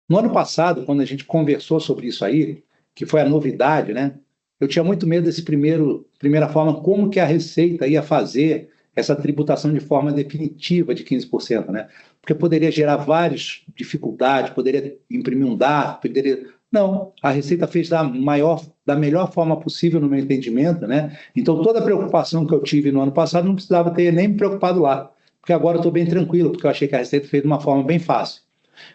No ano passado, quando a gente conversou sobre isso aí, que foi a novidade, né? Eu tinha muito medo desse primeira forma, como que a Receita ia fazer essa tributação de forma definitiva de 15%, né? Porque poderia gerar várias dificuldades, poderia imprimir um DARF, Não, a Receita fez da melhor forma possível no meu entendimento, né? Então, toda a preocupação que eu tive no ano passado não precisava ter nem me preocupado lá, porque agora eu estou bem tranquilo, porque eu achei que a Receita fez de uma forma bem fácil.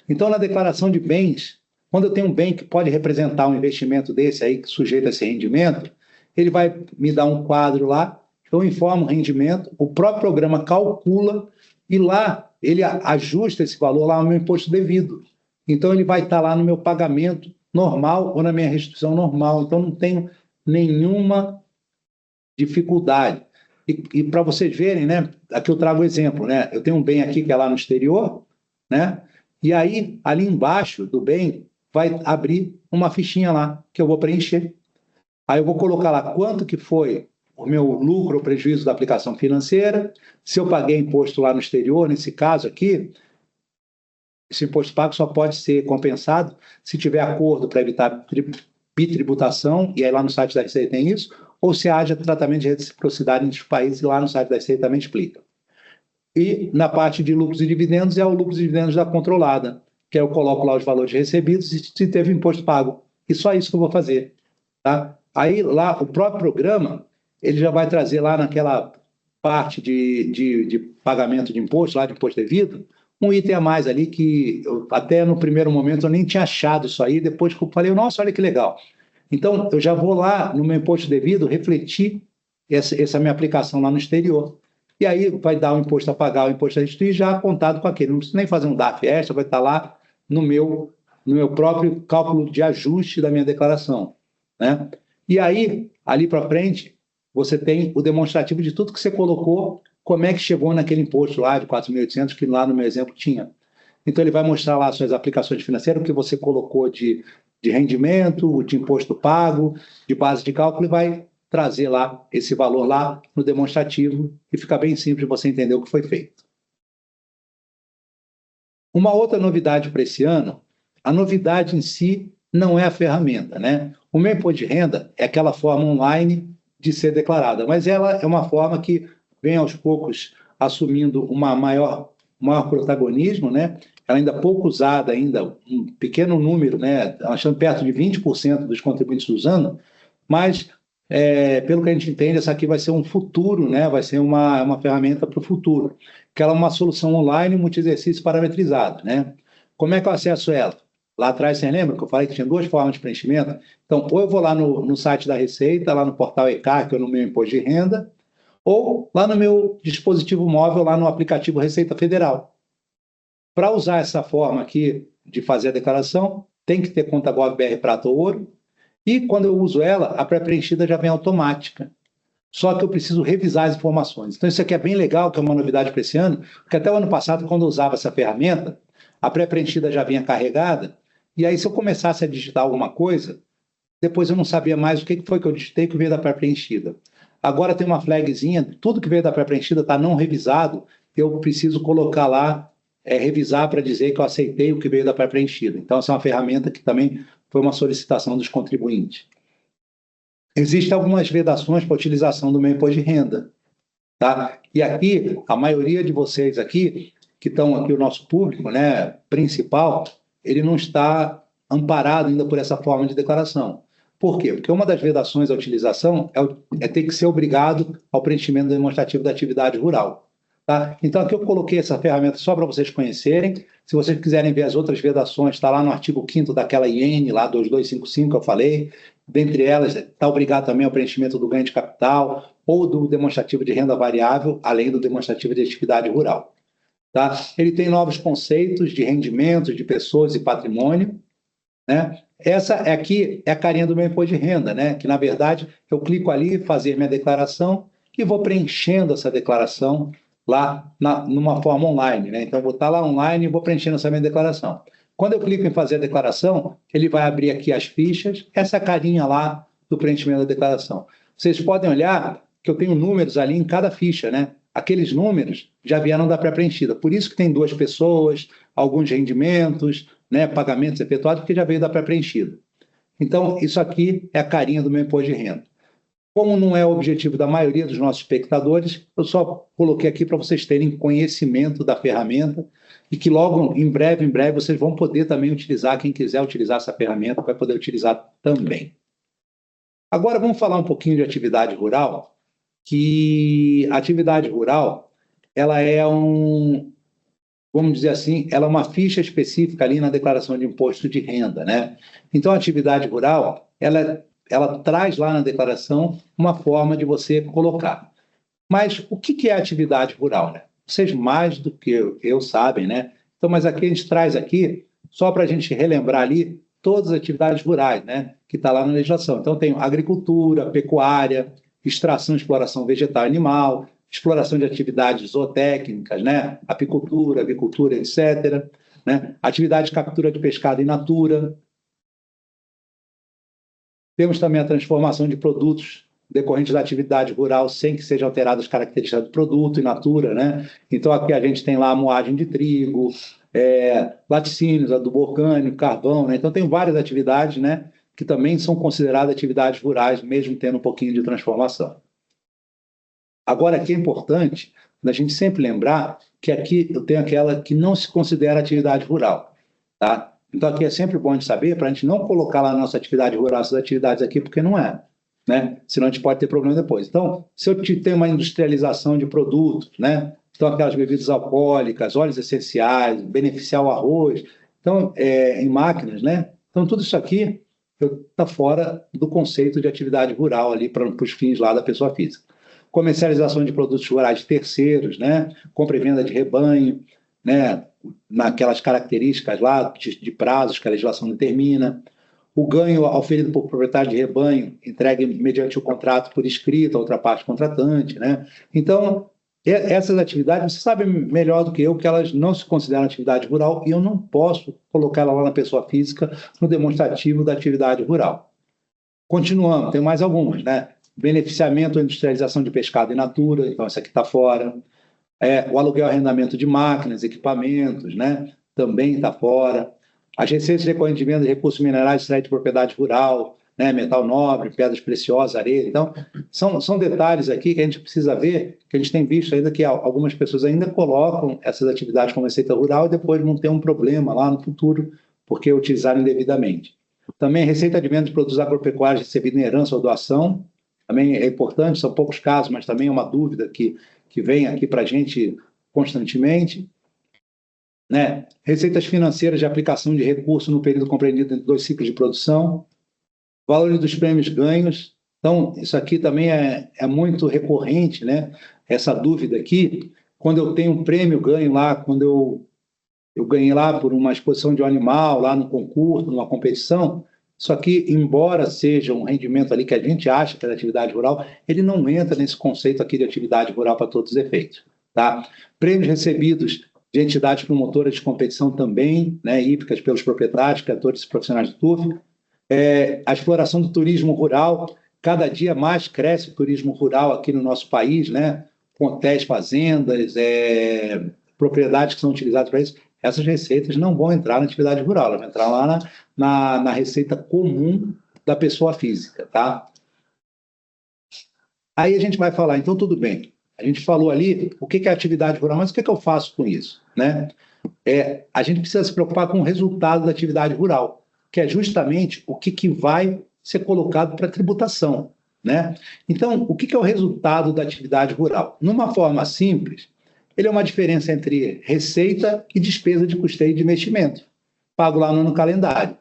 Então, na declaração de bens, quando eu tenho um bem que pode representar um investimento desse aí, que sujeito a esse rendimento, ele vai me dar um quadro lá, eu informo o rendimento, o próprio programa calcula e lá ele ajusta esse valor lá no meu imposto devido. Então, ele vai estar lá no meu pagamento normal ou na minha restituição normal. Então, não tenho nenhuma dificuldade. E para vocês verem, né, aqui eu trago o exemplo, né? Eu tenho um bem aqui que é lá no exterior, né? E aí, ali embaixo do bem, vai abrir uma fichinha lá que eu vou preencher. Aí eu vou colocar lá quanto que foi o meu lucro ou prejuízo da aplicação financeira, se eu paguei imposto lá no exterior, nesse caso aqui, esse imposto pago só pode ser compensado se tiver acordo para evitar bitributação, e aí lá no site da Receita tem isso, ou se haja tratamento de reciprocidade entre os países, e lá no site da Receita também explica. E na parte de lucros e dividendos é o lucros e dividendos da controlada, que eu coloco lá os valores recebidos e se teve imposto pago. E só isso que eu vou fazer. Tá? Aí lá o próprio programa, ele já vai trazer lá naquela parte de pagamento de imposto, lá de imposto devido, um item a mais ali que até no primeiro momento eu nem tinha achado isso aí, depois que eu falei, nossa, olha que legal. Então, eu já vou lá no meu imposto devido refletir essa minha aplicação lá no exterior. E aí vai dar o imposto a pagar, o imposto a restituir já apontado com aquele. Não preciso nem fazer um DARF extra, vai estar lá no meu próprio cálculo de ajuste da minha declaração, né? E aí, ali para frente, você tem o demonstrativo de tudo que você colocou, como é que chegou naquele imposto lá de 4.800, que lá no meu exemplo tinha. Então, ele vai mostrar lá as suas aplicações financeiras, o que você colocou de rendimento, de imposto pago, de base de cálculo, e vai trazer lá esse valor lá no demonstrativo, e fica bem simples você entender o que foi feito. Uma outra novidade para esse ano, a novidade em si não é a ferramenta, né? O meu imposto de renda é aquela forma online de ser declarada, mas ela é uma forma que vem aos poucos assumindo uma maior protagonismo, né? Ela ainda pouco usada, ainda um pequeno número, né? Achando perto de 20% dos contribuintes usando, mas pelo que a gente entende, essa aqui vai ser um futuro, né? Vai ser uma ferramenta para o futuro, que ela é uma solução online multi-exercício parametrizado, né? Como é que eu acesso ela? Lá atrás, você lembra que eu falei que tinha duas formas de preenchimento? Então, ou eu vou lá no site da Receita, lá no portal ECAC, ou no meu imposto de renda, ou lá no meu dispositivo móvel, lá no aplicativo Receita Federal. Para usar essa forma aqui de fazer a declaração, tem que ter conta GovBR Prata ou Ouro, e quando eu uso ela, a pré-preenchida já vem automática. Só que eu preciso revisar as informações. Então, isso aqui é bem legal, que é uma novidade para esse ano, porque até o ano passado, quando eu usava essa ferramenta, a pré-preenchida já vinha carregada, e aí se eu começasse a digitar alguma coisa, depois eu não sabia mais o que foi que eu digitei que veio da pré-preenchida. Agora tem uma flagzinha, tudo que veio da pré-preenchida está não revisado, eu preciso colocar lá, revisar para dizer que eu aceitei o que veio da pré-preenchida. Então, essa é uma ferramenta que também foi uma solicitação dos contribuintes. Existem algumas vedações para a utilização do meu imposto de renda, tá? E aqui, a maioria de vocês aqui, que estão aqui, o nosso público, né, principal, ele não está amparado ainda por essa forma de declaração. Por quê? Porque uma das vedações à utilização é ter que ser obrigado ao preenchimento demonstrativo da atividade rural. Tá? Então, aqui eu coloquei essa ferramenta só para vocês conhecerem. Se vocês quiserem ver as outras vedações, está lá no artigo 5º daquela IN, lá 2255 que eu falei. Dentre elas, está obrigado também ao preenchimento do ganho de capital ou do demonstrativo de renda variável, além do demonstrativo de atividade rural. Tá? Ele tem novos conceitos de rendimentos, de pessoas e patrimônio, né? Essa aqui é a carinha do meu imposto de renda, né? Que, na verdade, eu clico ali, fazer minha declaração e vou preenchendo essa declaração lá numa forma online, né? Então, eu vou estar lá online e vou preenchendo essa minha declaração. Quando eu clico em fazer a declaração, ele vai abrir aqui as fichas, essa carinha lá do preenchimento da declaração. Vocês podem olhar que eu tenho números ali em cada ficha, né? Aqueles números já vieram da pré-preenchida. Por isso que tem 2 pessoas, alguns rendimentos, né, pagamentos efetuados, porque já veio da pré-preenchida. Então, isso aqui é a carinha do meu imposto de renda. Como não é o objetivo da maioria dos nossos espectadores, eu só coloquei aqui para vocês terem conhecimento da ferramenta e que logo, em breve, vocês vão poder também utilizar, quem quiser utilizar essa ferramenta vai poder utilizar também. Agora, vamos falar um pouquinho de atividade rural, que a atividade rural, ela é vamos dizer assim, ela é uma ficha específica ali na declaração de imposto de renda, né? Então, a atividade rural, ela traz lá na declaração uma forma de você colocar. Mas o que é atividade rural, né? Vocês mais do que eu sabem, né? Então, mas aqui a gente traz aqui, só para a gente relembrar ali, todas as atividades rurais, né? Que está lá na legislação. Então, tem agricultura, pecuária, extração e exploração vegetal e animal, exploração de atividades zootécnicas, né? Apicultura, avicultura, etc. Né? Atividade de captura de pescado in natura. Temos também a transformação de produtos decorrentes da atividade rural sem que sejam alteradas as características do produto in natura, né? Então, aqui a gente tem lá a moagem de trigo, laticínios, adubo orgânico, carvão, né? Então, tem várias atividades, né? Que também são consideradas atividades rurais, mesmo tendo um pouquinho de transformação. Agora, aqui é importante a gente sempre lembrar que aqui eu tenho aquela que não se considera atividade rural, tá? Então, aqui é sempre bom de saber para a gente não colocar lá a nossa atividade rural, essas atividades aqui, porque não é, né? Senão a gente pode ter problema depois. Então, se eu tenho uma industrialização de produtos, né? Então, aquelas bebidas alcoólicas, óleos essenciais, beneficiar o arroz, então, em máquinas, né? Então, tudo isso aqui está fora do conceito de atividade rural ali para os fins lá da pessoa física. Comercialização de produtos rurais de terceiros, né? Compra e venda de rebanho, né? Naquelas características lá de prazos que a legislação determina. O ganho auferido por proprietário de rebanho entregue mediante o contrato por escrito a outra parte contratante, né? Então, essas atividades, você sabe melhor do que eu que elas não se consideram atividade rural e eu não posso colocar ela lá na pessoa física no demonstrativo da atividade rural. Continuando, tem mais algumas, né? Beneficiamento ou industrialização de pescado in natura, então essa aqui está fora. O aluguel e arrendamento de máquinas, equipamentos, né? Também está fora. As receitas decorrentes de venda de recursos minerais extraídos de propriedade rural, né? Metal nobre, pedras preciosas, areia. Então, são detalhes aqui que a gente precisa ver, que a gente tem visto ainda que algumas pessoas ainda colocam essas atividades como receita rural e depois vão ter um problema lá no futuro, porque utilizaram indevidamente. Também receita de venda de produtos agropecuários recebida em herança ou doação, também é importante, são poucos casos, mas também é uma dúvida que vem aqui para a gente constantemente. Né? Receitas financeiras de aplicação de recurso no período compreendido entre 2 ciclos de produção, valores dos prêmios ganhos. Então, isso aqui também é muito recorrente, né? Essa dúvida aqui, quando eu tenho um prêmio ganho lá, quando eu ganhei lá por uma exposição de um animal, lá no concurso, numa competição, isso aqui, embora seja um rendimento ali que a gente acha que é da atividade rural, ele não entra nesse conceito aqui de atividade rural para todos os efeitos. Tá? Prêmios recebidos de entidades promotoras de competição também, né, hípicas pelos proprietários, criadores e profissionais do TUF. A exploração do turismo rural, cada dia mais cresce o turismo rural aqui no nosso país, né, com hotéis, fazendas, propriedades que são utilizadas para isso. Essas receitas não vão entrar na atividade rural, elas vão entrar lá na receita comum da pessoa física, tá? Aí a gente vai falar, então tudo bem, a gente falou ali o que é atividade rural, mas o que eu faço com isso, né? A gente precisa se preocupar com o resultado da atividade rural, que é justamente o que vai ser colocado para tributação, né? Então, o que é o resultado da atividade rural? Numa forma simples, ele é uma diferença entre receita e despesa de custeio de investimento, pago lá no calendário.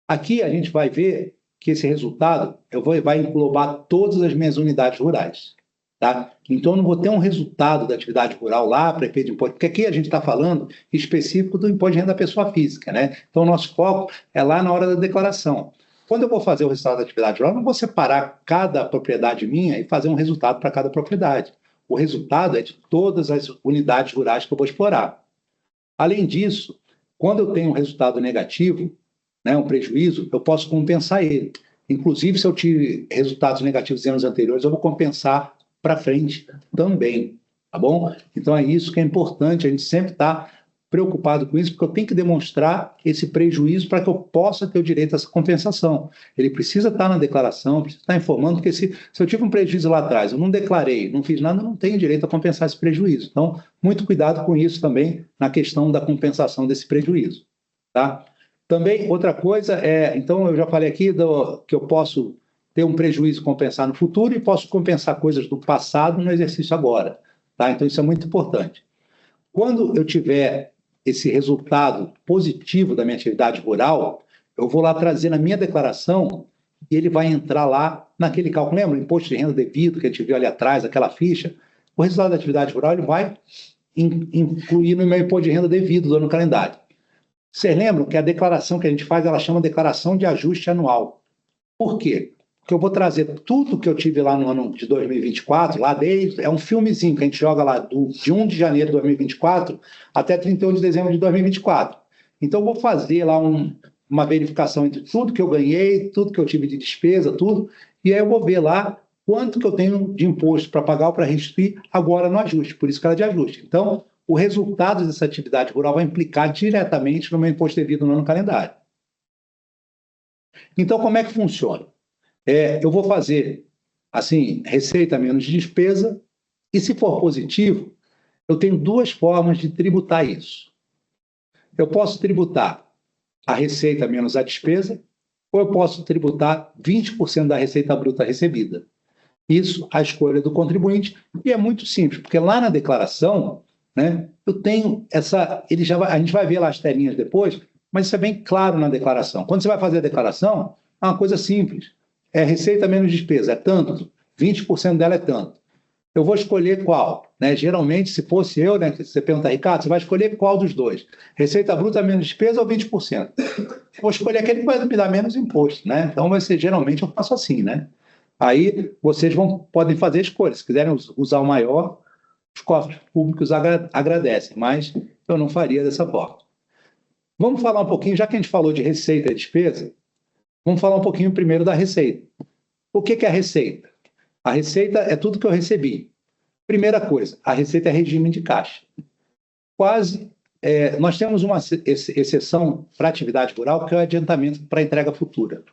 Aqui a gente vai ver que esse resultado vai englobar todas as minhas unidades rurais. Tá? Então, eu não vou ter um resultado da atividade rural lá para efeito de imposto, porque aqui a gente está falando específico do imposto de renda da pessoa física, né? Então, o nosso foco é lá na hora da declaração. Quando eu vou fazer o resultado da atividade rural, eu não vou separar cada propriedade minha e fazer um resultado para cada propriedade. O resultado é de todas as unidades rurais que eu vou explorar. Além disso, quando eu tenho um resultado negativo, né, um prejuízo, eu posso compensar ele. Inclusive, se eu tive resultados negativos em anos anteriores, eu vou compensar para frente também, tá bom? Então, é isso que é importante, a gente sempre está preocupado com isso, porque eu tenho que demonstrar esse prejuízo para que eu possa ter o direito a essa compensação. Ele precisa estar na declaração, precisa estar informando, porque se eu tive um prejuízo lá atrás, eu não declarei, não fiz nada, eu não tenho direito a compensar esse prejuízo. Então, muito cuidado com isso também na questão da compensação desse prejuízo, tá? Também, outra coisa então, eu já falei aqui que eu posso ter um prejuízo e compensar no futuro e posso compensar coisas do passado no exercício agora, tá? Então, isso é muito importante. Quando eu tiver esse resultado positivo da minha atividade rural, eu vou lá trazer na minha declaração e ele vai entrar lá naquele cálculo. Lembra o imposto de renda devido que a gente viu ali atrás, aquela ficha? O resultado da atividade rural ele vai incluir no meu imposto de renda devido do ano calendário. Vocês lembram que a declaração que a gente faz, ela chama declaração de ajuste anual. Por quê? Porque eu vou trazer tudo que eu tive lá no ano de 2024, lá desde, é um filmezinho que a gente joga lá de 1 de janeiro de 2024 até 31 de dezembro de 2024. Então, eu vou fazer lá uma verificação entre tudo que eu ganhei, tudo que eu tive de despesa, tudo, e aí eu vou ver lá quanto que eu tenho de imposto para pagar ou para restituir agora no ajuste, por isso que ela é de ajuste. Então, o resultado dessa atividade rural vai implicar diretamente no meu imposto devido no ano calendário. Então, como é que funciona? Eu vou fazer, assim, receita menos despesa, e se for positivo, eu tenho 2 formas de tributar isso. Eu posso tributar a receita menos a despesa, ou eu posso tributar 20% da receita bruta recebida. isso à escolha do contribuinte, e é muito simples, porque lá na declaração, né, eu tenho essa... a gente vai ver lá as telinhas depois, mas isso é bem claro na declaração. Quando você vai fazer a declaração, é uma coisa simples. É receita menos despesa, é tanto, 20% dela é tanto. Eu vou escolher qual, né? Geralmente, se fosse eu, né, você pergunta, Ricardo, você vai escolher qual dos dois? Receita bruta menos despesa ou 20%? Vou escolher aquele que vai me dar menos imposto, né? Então, vai ser, geralmente, eu faço assim, né? Aí, vocês podem fazer escolhas. Se quiserem usar o maior, os cofres públicos agradecem, mas eu não faria dessa forma. Vamos falar um pouquinho, já que a gente falou de receita e despesa, vamos falar um pouquinho primeiro da receita. O que é a receita? A receita é tudo que eu recebi. Primeira coisa, a receita é regime de caixa. Nós temos uma exceção para atividade rural, que é o adiantamento para entrega futura.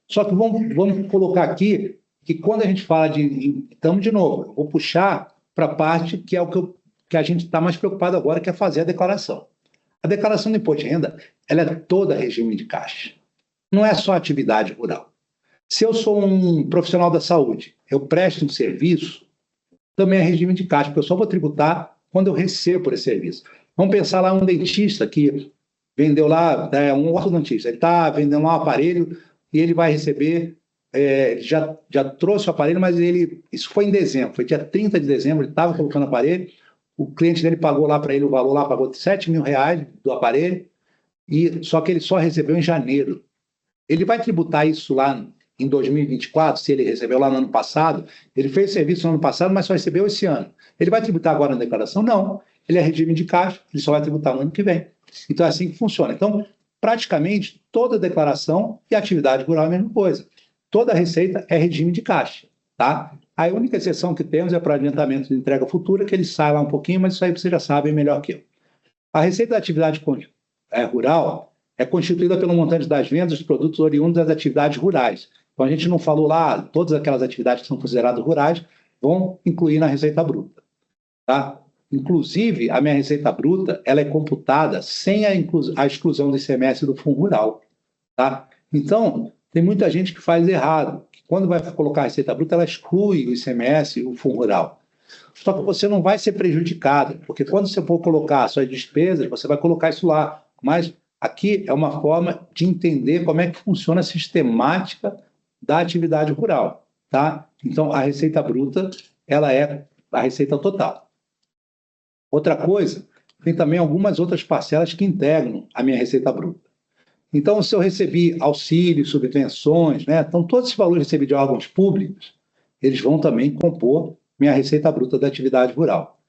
Só que vamos colocar aqui que quando a gente fala então, de novo, eu vou puxar para a parte que é o que a gente está mais preocupado agora, que é fazer a declaração. A declaração do imposto de renda, ela é toda regime de caixa. Não é só atividade rural. Se eu sou um profissional da saúde, eu presto um serviço, também é regime de caixa, porque eu só vou tributar quando eu recebo por esse serviço. Vamos pensar lá um dentista que vendeu lá, um ortodontista, ele está vendendo lá um aparelho e ele vai receber, já trouxe o aparelho, mas isso foi em dezembro, foi dia 30 de dezembro, ele estava colocando o aparelho, o cliente dele pagou lá para ele o valor lá, pagou R$7 mil do aparelho, só que ele só recebeu em janeiro. Ele vai tributar isso lá em 2024, se ele recebeu lá no ano passado, ele fez serviço no ano passado, mas só recebeu esse ano. Ele vai tributar agora na declaração? Não. Ele é regime de caixa, ele só vai tributar no ano que vem. Então é assim que funciona. Então, praticamente, toda declaração e atividade rural é a mesma coisa. Toda receita é regime de caixa, tá? A única exceção que temos é para adiantamento de entrega futura, que ele sai lá um pouquinho, mas isso aí vocês já sabem melhor que eu. A receita da atividade rural é constituída pelo montante das vendas dos produtos oriundos das atividades rurais. Então, a gente não falou lá, todas aquelas atividades que são consideradas rurais vão incluir na receita bruta, tá? Inclusive, a minha receita bruta, ela é computada sem a exclusão do ICMS do Fundo Rural, tá? Então, tem muita gente que faz errado, que quando vai colocar a receita bruta, ela exclui o ICMS e o Fundo Rural. Só que você não vai ser prejudicado, porque quando você for colocar suas despesas, você vai colocar isso lá. Mas aqui é uma forma de entender como é que funciona a sistemática da atividade rural, tá? Então, a receita bruta, ela é a receita total. Outra coisa, tem também algumas outras parcelas que integram a minha receita bruta. Então, se eu recebi auxílios, subvenções, né? Então, todos esses valores recebidos de órgãos públicos, eles vão também compor minha receita bruta da atividade rural.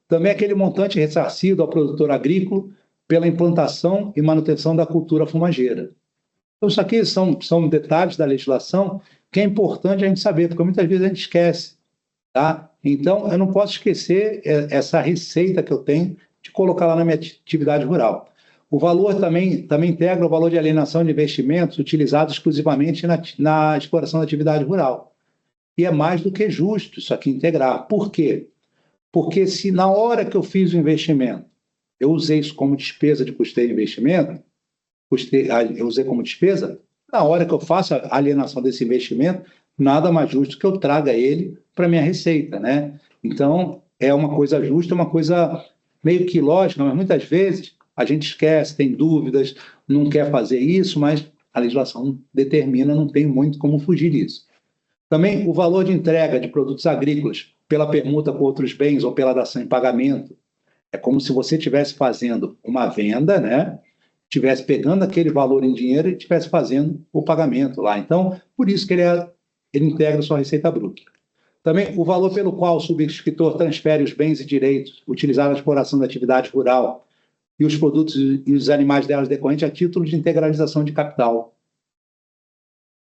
Também aquele montante ressarcido ao produtor agrícola pela implantação e manutenção da cultura fumageira. Então, isso aqui são detalhes da legislação que é importante a gente saber, porque muitas vezes a gente esquece, tá? Então, eu não posso esquecer essa receita que eu tenho de colocar lá na minha atividade rural. O valor também integra o valor de alienação de investimentos utilizados exclusivamente na exploração da atividade rural. E é mais do que justo isso aqui integrar. Por quê? Porque se na hora que eu fiz o investimento, eu usei isso como despesa de custeio de investimento, eu usei como despesa, na hora que eu faço a alienação desse investimento, nada mais justo que eu traga ele para a minha receita, né? Então, é uma coisa justa, uma coisa meio que lógica, mas muitas vezes a gente esquece, tem dúvidas, não quer fazer isso, mas a legislação determina, não tem muito como fugir disso. Também o valor de entrega de produtos agrícolas pela permuta com outros bens ou pela dação em pagamento. É como se você estivesse fazendo uma venda, né? Estivesse pegando aquele valor em dinheiro e estivesse fazendo o pagamento lá. Então, por isso que ele integra a sua receita bruta. Também o valor pelo qual o subscritor transfere os bens e direitos utilizados na exploração da atividade rural e os produtos e os animais delas decorrentes a título de integralização de capital.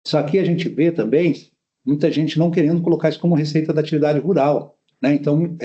Isso aqui a gente vê também muita gente não querendo colocar isso como receita da atividade rural, né? Então,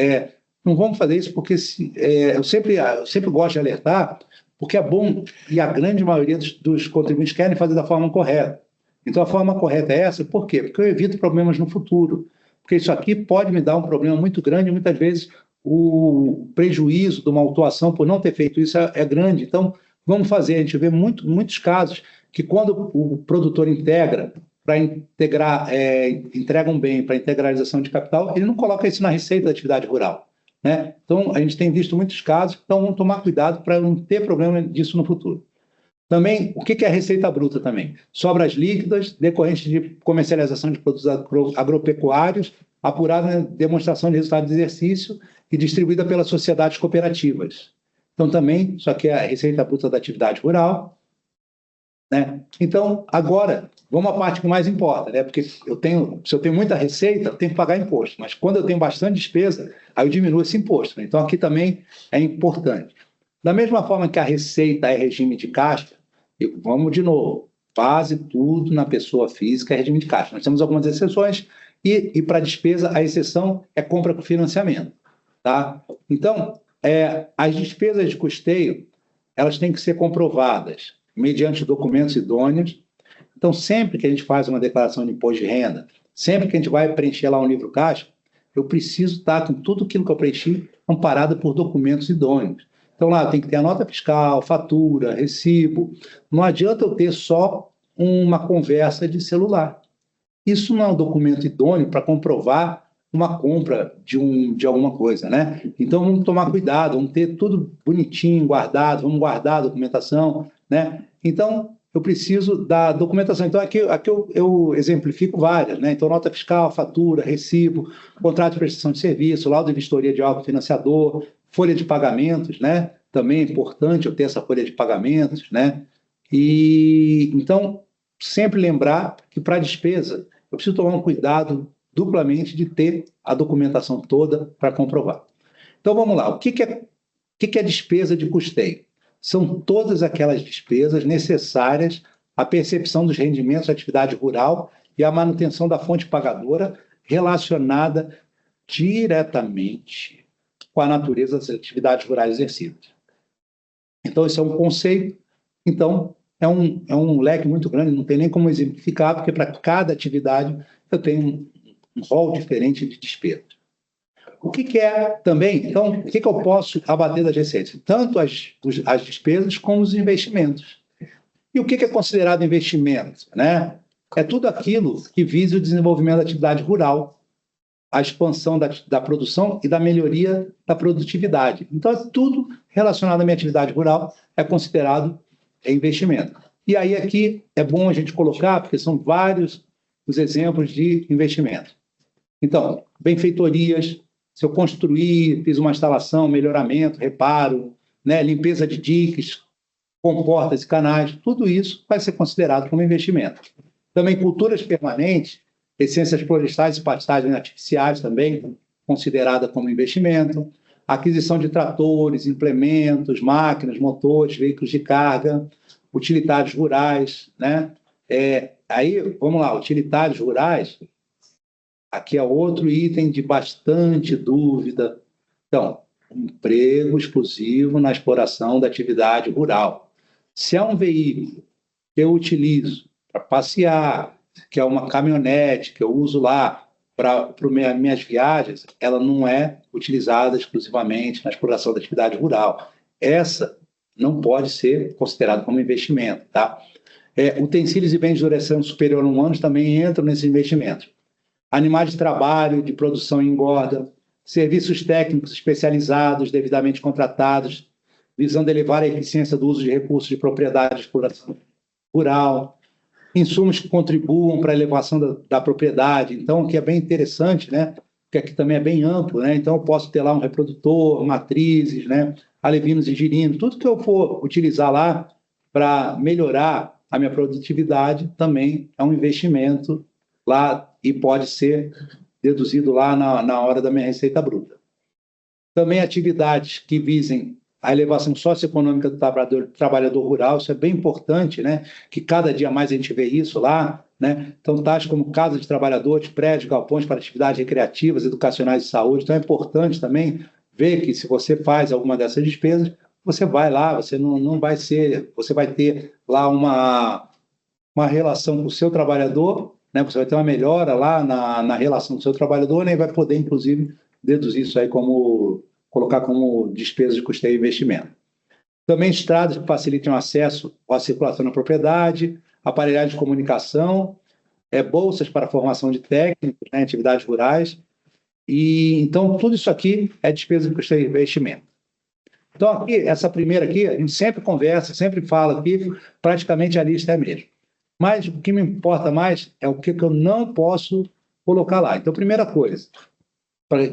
não vamos fazer isso porque eu sempre gosto de alertar, porque é bom e a grande maioria dos contribuintes querem fazer da forma correta. Então, a forma correta é essa, por quê? Porque eu evito problemas no futuro. Porque isso aqui pode me dar um problema muito grande, e muitas vezes o prejuízo de uma autuação por não ter feito isso é grande. Então, vamos fazer. A gente vê muitos casos que quando o produtor integra para entregam bem para integralização de capital, ele não coloca isso na receita da atividade rural, né? Então, a gente tem visto muitos casos, então vamos tomar cuidado para não ter problema disso no futuro. Também, o que é a receita bruta também? Sobras líquidas, decorrentes de comercialização de produtos agropecuários, apurada na demonstração de resultado de exercício e distribuída pelas sociedades cooperativas. Então, também, isso aqui é a receita bruta da atividade rural, né? Então, agora, vamos à parte que mais importa, né? Porque se eu tenho muita receita, eu tenho que pagar imposto, mas quando eu tenho bastante despesa, aí eu diminuo esse imposto, né? Então, aqui também é importante. Da mesma forma que a receita é regime de caixa, vamos de novo, quase tudo na pessoa física é regime de caixa. Nós temos algumas exceções e para despesa, a exceção é compra com financiamento, tá? Então, as despesas de custeio, elas têm que ser comprovadas mediante documentos idôneos. Então, sempre que a gente faz uma declaração de imposto de renda, sempre que a gente vai preencher lá um livro caixa, eu preciso estar com tudo aquilo que eu preenchi amparado por documentos idôneos. Então, lá tem que ter a nota fiscal, fatura, recibo. Não adianta eu ter só uma conversa de celular. Isso não é um documento idôneo para comprovar uma compra de alguma coisa, né? Então, vamos tomar cuidado, vamos ter tudo bonitinho, guardado, vamos guardar a documentação, né? Então, eu preciso da documentação. Então, aqui eu exemplifico várias, né? Então, nota fiscal, fatura, recibo, contrato de prestação de serviço, laudo de vistoria de órgão financiador, folha de pagamentos, né? Também é importante eu ter essa folha de pagamentos, né? E, então, sempre lembrar que para despesa, eu preciso tomar um cuidado duplamente de ter a documentação toda para comprovar. Então, vamos lá. O que é despesa de custeio? São todas aquelas despesas necessárias à percepção dos rendimentos da atividade rural e à manutenção da fonte pagadora relacionada diretamente com a natureza das atividades rurais exercidas. Então, esse é um conceito. Então, é um leque muito grande, não tem nem como exemplificar, porque para cada atividade eu tenho um rol diferente de despesas. O que é também, então, o que eu posso abater das receitas? Tanto as despesas como os investimentos. E o que é considerado investimento, né? É tudo aquilo que visa o desenvolvimento da atividade rural, a expansão da produção e da melhoria da produtividade. Então, tudo relacionado à minha atividade rural é considerado investimento. E aí aqui é bom a gente colocar, porque são vários os exemplos de investimento. Então, benfeitorias, se eu construir, fiz uma instalação, melhoramento, reparo, né, limpeza de diques, comportas e canais, tudo isso vai ser considerado como investimento. Também culturas permanentes, essências florestais e pastagens artificiais também considerada como investimento, aquisição de tratores, implementos, máquinas, motores, veículos de carga, utilitários rurais, né? Aí, vamos lá, utilitários rurais, aqui é outro item de bastante dúvida. Então, emprego exclusivo na exploração da atividade rural. Se é um veículo que eu utilizo para passear, que é uma caminhonete que eu uso lá para minhas viagens, ela não é utilizada exclusivamente na exploração da atividade rural. Essa não pode ser considerada como investimento, tá? Utensílios e bens de duração superior a 1 ano também entram nesses investimentos. Animais de trabalho, de produção e engorda, serviços técnicos especializados, devidamente contratados, visando elevar a eficiência do uso de recursos de propriedade de exploração rural, insumos que contribuam para a elevação da propriedade. Então, aqui é bem interessante, né? Porque aqui também é bem amplo, né? Então, eu posso ter lá um reprodutor, matrizes, né? Alevinos e girinos, tudo que eu for utilizar lá para melhorar a minha produtividade também é um investimento lá e pode ser deduzido lá na hora da minha receita bruta. Também atividades que visem a elevação socioeconômica do trabalhador rural, isso é bem importante, né? Que cada dia mais a gente vê isso lá, né? Então, tais como casa de trabalhadores, prédios, galpões para atividades recreativas, educacionais e saúde. Então, é importante também ver que se você faz alguma dessas despesas, você vai lá, você não vai ser, você vai ter lá uma relação com o seu trabalhador, né? Você vai ter uma melhora lá na relação do seu trabalhador, né? E vai poder, inclusive, deduzir isso aí colocar como despesa de custeio e investimento. Também estradas que facilitem o acesso à circulação na propriedade, aparelhagem de comunicação bolsas para a formação de técnicos, né, atividades rurais. E então, tudo isso aqui é despesa de custeio e investimento. Então, aqui, essa primeira aqui, a gente sempre conversa, sempre fala aqui, praticamente a lista é a mesma. Mas o que me importa mais é o que eu não posso colocar lá. Então, primeira coisa,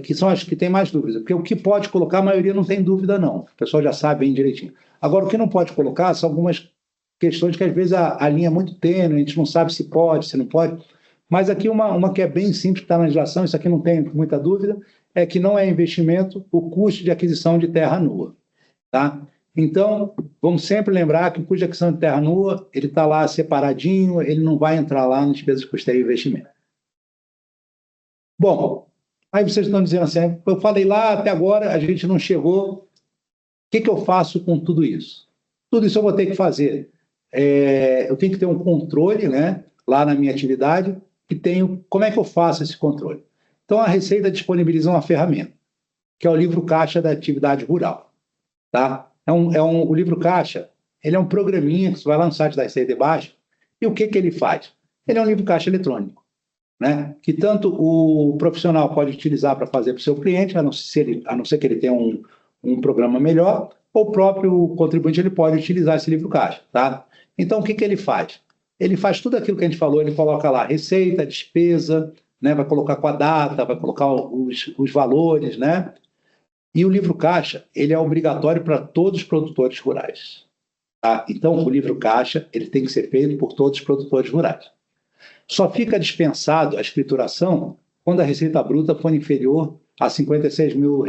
que são as que têm mais dúvidas, porque o que pode colocar, a maioria não tem dúvida, não. O pessoal já sabe bem direitinho. Agora, o que não pode colocar são algumas questões que, às vezes, a linha é muito tênue, a gente não sabe se pode, se não pode. Mas aqui uma que é bem simples, que está na legislação, isso aqui não tem muita dúvida, é que não é investimento o custo de aquisição de terra nua. Tá? Então, vamos sempre lembrar que o custo de aquisição de terra nua, ele está lá separadinho, ele não vai entrar lá nas despesas de custeio e investimento. Bom, aí vocês estão dizendo assim, eu falei lá, até agora a gente não chegou, o que eu faço com tudo isso? Tudo isso eu vou ter que fazer. Eu tenho que ter um controle, né, lá na minha atividade, e como é que eu faço esse controle? Então, a Receita disponibiliza uma ferramenta, que é o livro caixa da atividade rural. Tá? O livro caixa, ele é um programinha que você vai lá no site da Receita e baixa, e o que ele faz? Ele é um livro caixa eletrônico, né? Que tanto o profissional pode utilizar para fazer para o seu cliente, a não ser que ele tenha um programa melhor, ou o próprio contribuinte ele pode utilizar esse livro caixa. Tá? Então, o que ele faz? Ele faz tudo aquilo que a gente falou, ele coloca lá receita, despesa, né? Vai colocar com a data, vai colocar os valores, né? E o livro caixa, ele é obrigatório para todos os produtores rurais. Tá? Então, o livro caixa, ele tem que ser feito por todos os produtores rurais. Só fica dispensado a escrituração quando a receita bruta for inferior a R$56 mil.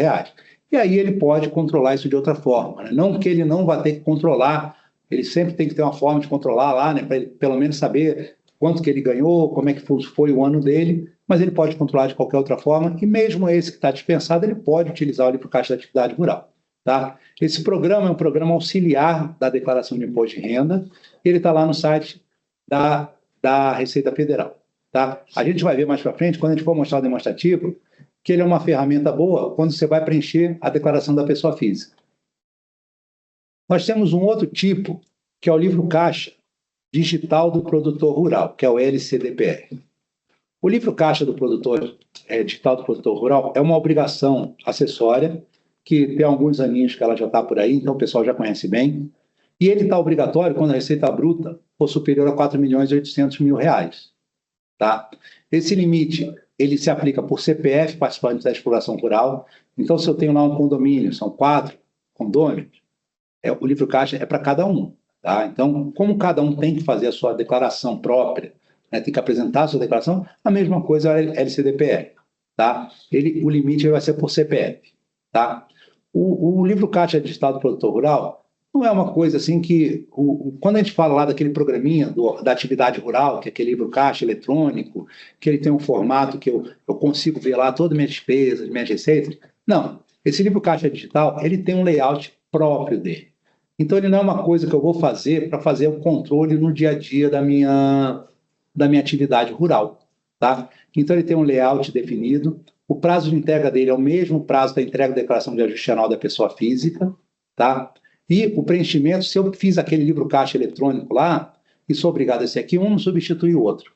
E aí ele pode controlar isso de outra forma. Né? Não que ele não vá ter que controlar, ele sempre tem que ter uma forma de controlar lá, né? Para ele pelo menos saber quanto que ele ganhou, como é que foi o ano dele, mas ele pode controlar de qualquer outra forma, e mesmo esse que está dispensado, ele pode utilizar o livro caixa da atividade rural. Tá? Esse programa é um programa auxiliar da declaração de imposto de renda, e ele está lá no site da Receita Federal. Tá? A gente vai ver mais para frente, quando a gente for mostrar o demonstrativo, que ele é uma ferramenta boa quando você vai preencher a declaração da pessoa física. Nós temos um outro tipo, que é o livro caixa digital do produtor rural, que é o LCDPR. O livro caixa do produtor digital do produtor rural é uma obrigação acessória, que tem alguns aninhos que ela já está por aí, então o pessoal já conhece bem, e ele está obrigatório quando a receita bruta for superior a R$4.800.000. Tá? Esse limite, ele se aplica por CPF, participante da exploração rural. Então, se eu tenho lá um condomínio, são 4 condôminos, o livro caixa é para cada um. Tá? Então, como cada um tem que fazer a sua declaração própria, né, tem que apresentar a sua declaração, a mesma coisa é o LCDPR. Tá? O limite vai ser por CPF. Tá? O livro caixa digital do produtor rural não é uma coisa assim que... quando a gente fala lá daquele programinha da atividade rural, que é aquele livro caixa eletrônico, que ele tem um formato que eu consigo ver lá todas as minhas despesas, minhas receitas. Não, esse livro caixa digital, ele tem um layout próprio dele. Então, ele não é uma coisa que eu vou fazer para fazer o controle no dia a dia da minha atividade rural. Tá? Então, ele tem um layout definido. O prazo de entrega dele é o mesmo prazo da entrega da declaração de ajuste anual da pessoa física. Tá? E o preenchimento, se eu fiz aquele livro caixa eletrônico lá, e sou obrigado a esse aqui, um não substitui o outro.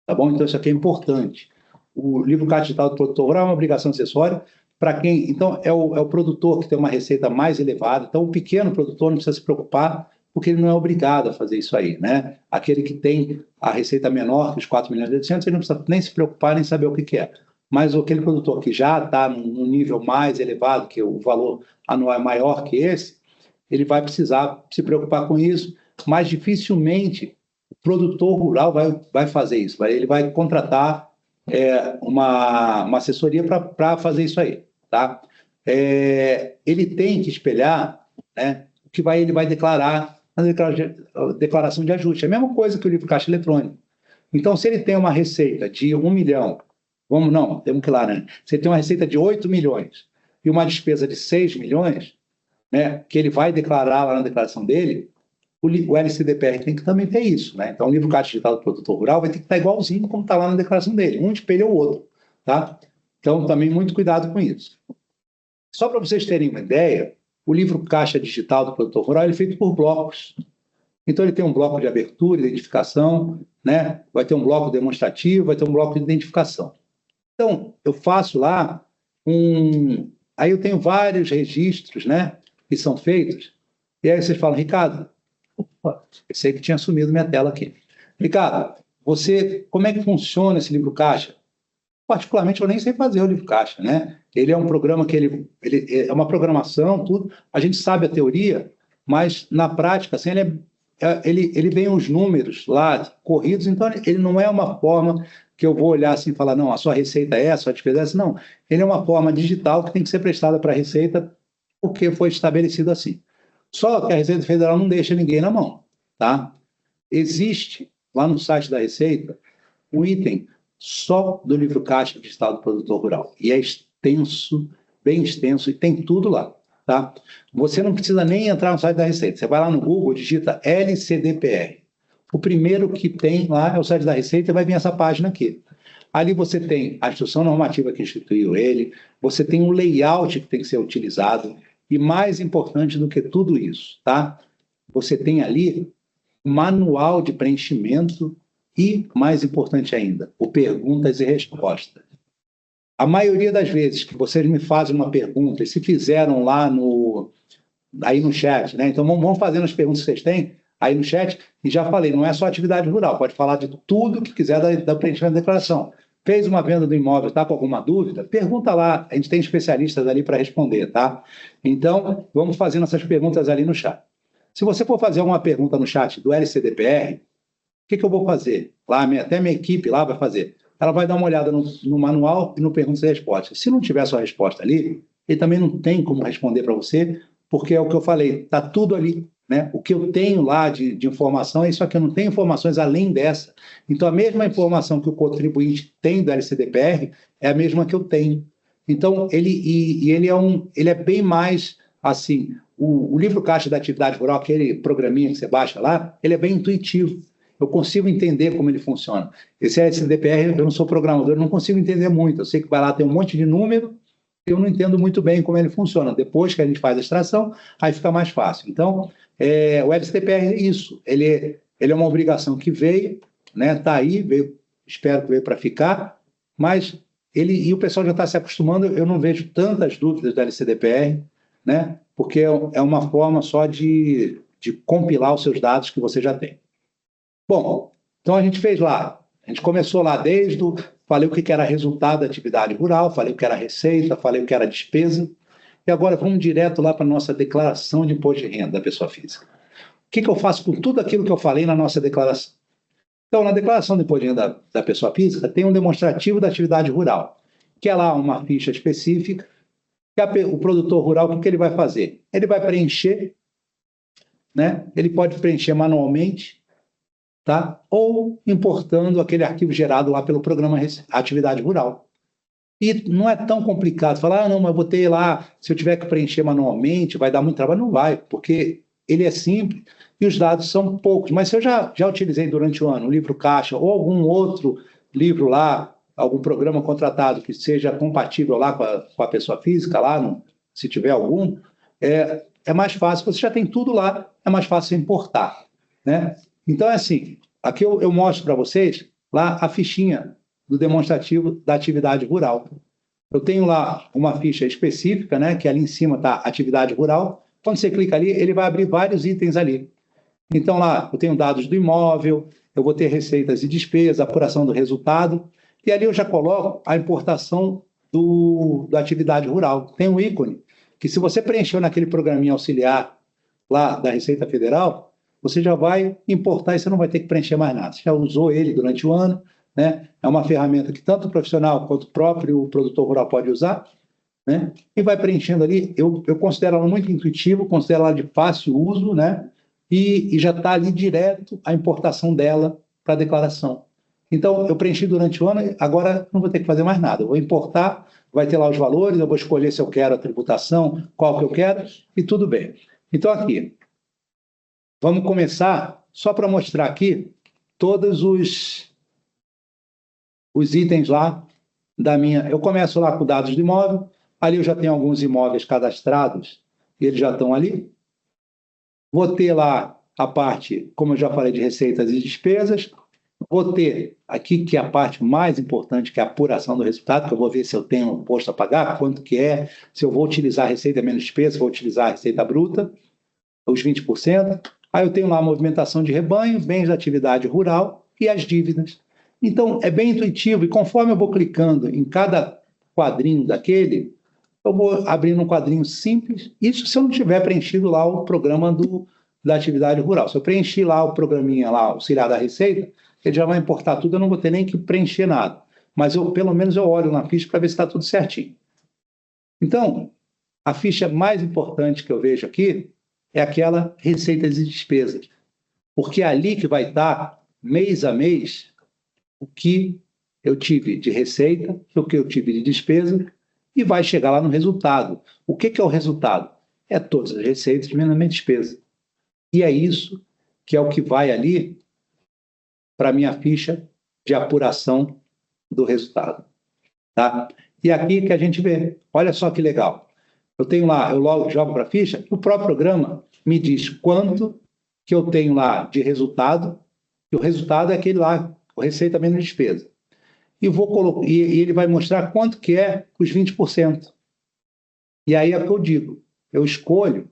Tá bom? Então, isso aqui é importante. O livro caixa digital do produtor rural é uma obrigação acessória para quem... Então, é o produtor que tem uma receita mais elevada. Então, o pequeno produtor não precisa se preocupar, porque ele não é obrigado a fazer isso aí, né? Aquele que tem a receita menor que os 4.800.000, ele não precisa nem se preocupar, nem saber o que é. Mas aquele produtor que já está num nível mais elevado, que o valor anual é maior que esse, ele vai precisar se preocupar com isso, mas dificilmente o produtor rural vai fazer isso. Ele vai contratar uma assessoria para fazer isso aí. Tá? Ele tem que espelhar, né, o que ele vai declarar na declaração de ajuste. É a mesma coisa que o livro caixa eletrônico. Então, se ele tem uma receita de 1 milhão, temos que ir lá, né? Se ele tem uma receita de 8 milhões e uma despesa de 6 milhões, né, que ele vai declarar lá na declaração dele, o LCDPR tem que também ter isso. Né? Então, o livro caixa digital do produtor rural vai ter que estar igualzinho como está lá na declaração dele. Um espelha o outro. Tá? Então, também muito cuidado com isso. Só para vocês terem uma ideia, o livro caixa digital do produtor rural ele é feito por blocos. Então, ele tem um bloco de abertura, identificação, né? Vai ter um bloco demonstrativo, vai ter um bloco de identificação. Então, eu faço lá Aí eu tenho vários registros, né, que são feitos, e aí vocês falam, Ricardo, opa, eu sei que tinha sumido minha tela aqui. Ricardo, como é que funciona esse livro caixa? Particularmente, eu nem sei fazer o livro caixa, né? Ele é um programa que ele é uma programação, tudo. A gente sabe a teoria, mas na prática, assim, ele vem os números lá corridos, então ele não é uma forma que eu vou olhar assim e falar, não, a sua receita é essa, a sua despesa é essa. Não, ele é uma forma digital que tem que ser prestada para a Receita porque foi estabelecido assim. Só que a Receita Federal não deixa ninguém na mão, tá? Existe lá no site da Receita um item só do livro caixa digital do produtor rural. E é extenso, bem extenso, e tem tudo lá, tá? Você não precisa nem entrar no site da Receita. Você vai lá no Google, digita LCDPR. O primeiro que tem lá é o site da Receita e vai vir essa página aqui. Ali você tem a instrução normativa que instituiu ele, você tem um layout que tem que ser utilizado, e mais importante do que tudo isso, tá? Você tem ali manual de preenchimento e, mais importante ainda, o perguntas e respostas. A maioria das vezes que vocês me fazem uma pergunta, e se fizeram lá aí no chat, né? Então vamos fazendo as perguntas que vocês têm aí no chat, e já falei, não é só atividade rural, pode falar de tudo que quiser da preenchimento da declaração. Fez uma venda do imóvel, está com alguma dúvida? Pergunta lá, a gente tem especialistas ali para responder, tá? Então, vamos fazendo essas perguntas ali no chat. Se você for fazer alguma pergunta no chat do LCDPR, o que eu vou fazer? Lá, até minha equipe lá vai fazer. Ela vai dar uma olhada no manual e no perguntas e respostas. Se não tiver sua resposta ali, ele também não tem como responder para você, porque é o que eu falei, está tudo ali. Né? O que eu tenho lá de informação é isso aqui, eu não tenho informações além dessa. Então, a mesma informação que o contribuinte tem do LCDPR é a mesma que eu tenho. Então, ele é bem mais, assim, o livro caixa da atividade rural, aquele programinha que você baixa lá, ele é bem intuitivo. Eu consigo entender como ele funciona. Esse LCDPR, eu não sou programador, eu não consigo entender muito. Eu sei que vai lá, tem um monte de número, eu não entendo muito bem como ele funciona. Depois que a gente faz a extração, aí fica mais fácil. Então, o LCDPR é isso. Ele é uma obrigação que veio, né? Está aí, espero que veio para ficar, mas e o pessoal já está se acostumando. Eu não vejo tantas dúvidas do LCDPR, né? Porque é uma forma só de compilar os seus dados que você já tem. Bom, então a gente fez lá. A gente começou lá falei o que era resultado da atividade rural, falei o que era receita, falei o que era despesa. E agora vamos direto lá para a nossa declaração de imposto de renda da pessoa física. O que eu faço com tudo aquilo que eu falei na nossa declaração? Então, na declaração de imposto de renda da pessoa física, tem um demonstrativo da atividade rural, que é lá uma ficha específica, que o produtor rural, o que ele vai fazer? Ele vai preencher, né? Ele pode preencher manualmente, tá? Ou importando aquele arquivo gerado lá pelo programa Atividade Rural. E não é tão complicado falar, não, mas vou ter lá, se eu tiver que preencher manualmente, vai dar muito trabalho. Não vai, porque ele é simples e os dados são poucos. Mas se eu já utilizei durante o ano um livro caixa ou algum outro livro lá, algum programa contratado que seja compatível lá com a pessoa física, lá, se tiver algum, é mais fácil, você já tem tudo lá, é mais fácil importar, né? Então, é assim, aqui eu mostro para vocês lá a fichinha do demonstrativo da atividade rural. Eu tenho lá uma ficha específica, né, que ali em cima está atividade rural. Quando você clica ali, ele vai abrir vários itens ali. Então, lá eu tenho dados do imóvel, eu vou ter receitas e despesas, apuração do resultado, e ali eu já coloco a importação da atividade rural. Tem um ícone que, se você preencheu naquele programinha auxiliar lá da Receita Federal, você já vai importar e você não vai ter que preencher mais nada. Você já usou ele durante o ano, né? É uma ferramenta que tanto o profissional quanto o próprio produtor rural pode usar, né? E vai preenchendo ali. Eu considero ela muito intuitivo, considero ela de fácil uso, né? E já está ali direto a importação dela para a declaração. Então, eu preenchi durante o ano, agora não vou ter que fazer mais nada. Eu vou importar, vai ter lá os valores, eu vou escolher se eu quero a tributação, qual que eu quero, e tudo bem. Então, aqui, vamos começar só para mostrar aqui todos os itens lá da minha... Eu começo lá com dados de imóvel, ali eu já tenho alguns imóveis cadastrados, e eles já estão ali. Vou ter lá a parte, como eu já falei, de receitas e despesas. Vou ter aqui, que é a parte mais importante, que é a apuração do resultado, que eu vou ver se eu tenho imposto a pagar, quanto que é, se eu vou utilizar a receita menos despesa, vou utilizar a receita bruta, os 20%. Aí eu tenho lá a movimentação de rebanho, bens da atividade rural e as dívidas. Então, é bem intuitivo, e conforme eu vou clicando em cada quadrinho daquele, eu vou abrindo um quadrinho simples, isso se eu não tiver preenchido lá o programa da atividade rural. Se eu preencher lá o programinha, lá, auxiliar da receita, ele já vai importar tudo, eu não vou ter nem que preencher nada. Mas pelo menos eu olho na ficha para ver se está tudo certinho. Então, a ficha mais importante que eu vejo aqui é aquela receitas e despesas. Porque é ali que vai estar, mês a mês, o que eu tive de receita, o que eu tive de despesa, e vai chegar lá no resultado. O que é o resultado? É todas as receitas menos a despesa. E é isso que é o que vai ali para a minha ficha de apuração do resultado. Tá? E aqui que a gente vê, olha só que legal. Eu tenho lá, eu logo jogo para a ficha, o próprio programa me diz quanto que eu tenho lá de resultado, e o resultado é aquele lá, receita menos despesa. E ele vai mostrar quanto que é os 20%. E aí é o que eu digo, eu escolho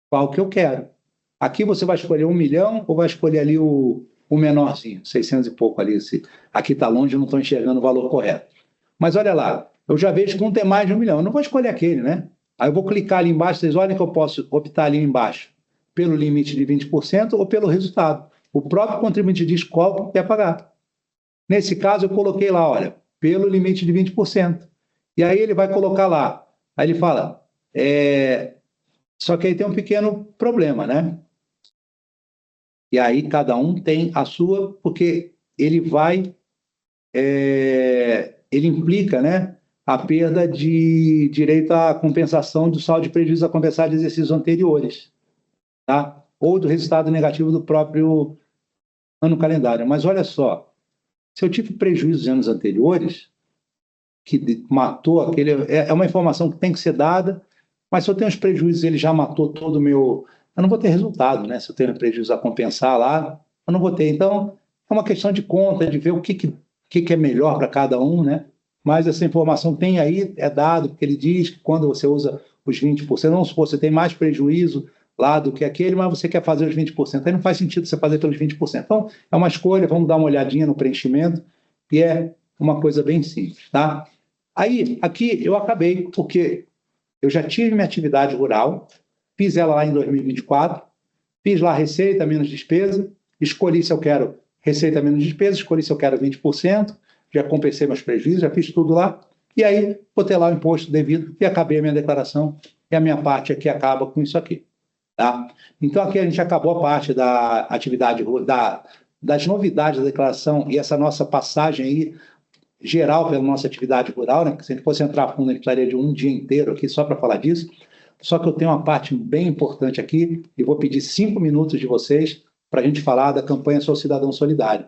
qual que eu quero. Aqui você vai escolher 1 milhão ou vai escolher ali o menorzinho, 600 e pouco ali. Aqui está longe, eu não estou enxergando o valor correto. Mas olha lá, eu já vejo que um tem mais de 1 milhão. Eu não vou escolher aquele, né? Aí eu vou clicar ali embaixo, vocês olhem que eu posso optar ali embaixo pelo limite de 20% ou pelo resultado. O próprio contribuinte diz qual que quer pagar. Nesse caso, eu coloquei lá, olha, pelo limite de 20%. E aí ele vai colocar lá. Aí ele fala, só que aí tem um pequeno problema, né? E aí cada um tem a sua, porque ele ele implica, né, a perda de direito à compensação do saldo de prejuízo a compensar de exercícios anteriores, tá? Ou do resultado negativo do próprio ano calendário. Mas olha só, se eu tive prejuízos em anos anteriores, que matou aquele... É uma informação que tem que ser dada, mas se eu tenho os prejuízos, ele já matou todo o meu... Eu não vou ter resultado, né? Se eu tenho prejuízo a compensar lá, eu não vou ter. Então, é uma questão de conta, de ver o que é melhor para cada um, né? Mas essa informação tem aí, é dado, porque ele diz que quando você usa os 20%, não se você tem mais prejuízo lá do que aquele, mas você quer fazer os 20%. Aí não faz sentido você fazer pelos 20%. Então, é uma escolha, vamos dar uma olhadinha no preenchimento, e é uma coisa bem simples, tá? Aí, aqui eu acabei, porque eu já tive minha atividade rural, fiz ela lá em 2024, fiz lá receita menos despesa, escolhi se eu quero receita menos despesa, escolhi se eu quero 20%, já compensei meus prejuízos, já fiz tudo lá, e aí botei lá o imposto devido e acabei a minha declaração, e a minha parte aqui acaba com isso aqui. Tá? Então aqui a gente acabou a parte da atividade, das novidades da declaração e essa nossa passagem aí geral pela nossa atividade rural, né? Porque se a gente fosse entrar a fundo, a gente precisaria de um dia inteiro aqui só para falar disso. Só que eu tenho uma parte bem importante aqui e vou pedir 5 minutos de vocês para a gente falar da campanha Sou Cidadão Solidário.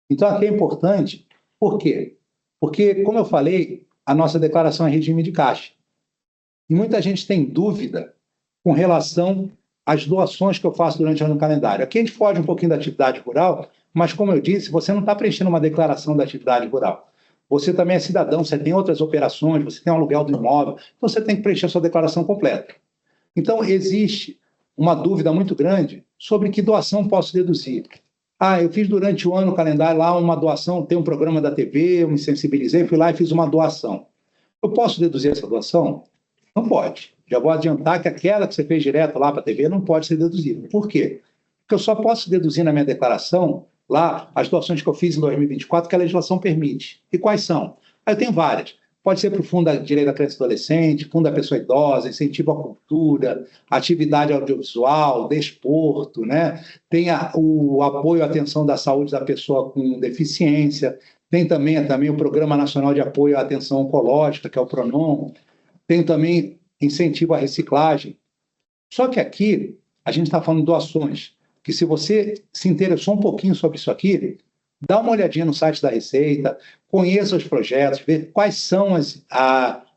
Então aqui é importante, por quê? Porque, como eu falei, a nossa declaração é regime de caixa. E muita gente tem dúvida com relação às doações que eu faço durante o ano calendário. Aqui a gente foge um pouquinho da atividade rural, mas, como eu disse, você não está preenchendo uma declaração da atividade rural. Você também é cidadão, você tem outras operações, você tem um aluguel do imóvel, então você tem que preencher a sua declaração completa. Então, existe uma dúvida muito grande sobre que doação posso deduzir. Eu fiz durante o ano calendário lá uma doação, tem um programa da TV, eu me sensibilizei, fui lá e fiz uma doação. Eu posso deduzir essa doação? Não pode. Já vou adiantar que aquela que você fez direto lá para a TV não pode ser deduzida. Por quê? Porque eu só posso deduzir na minha declaração lá as doações que eu fiz em 2024 que a legislação permite. E quais são? Eu tenho várias. Pode ser para o Fundo da Direito da Criança e Adolescente, Fundo da Pessoa Idosa, Incentivo à Cultura, Atividade Audiovisual, Desporto, né? Tem o apoio à atenção da saúde da pessoa com deficiência, tem também o Programa Nacional de Apoio à Atenção Oncológica, que é o PRONON, tem também incentivo à reciclagem. Só que aqui a gente está falando de doações, que se você se interessou um pouquinho sobre isso aqui, dá uma olhadinha no site da Receita, conheça os projetos, vê quais são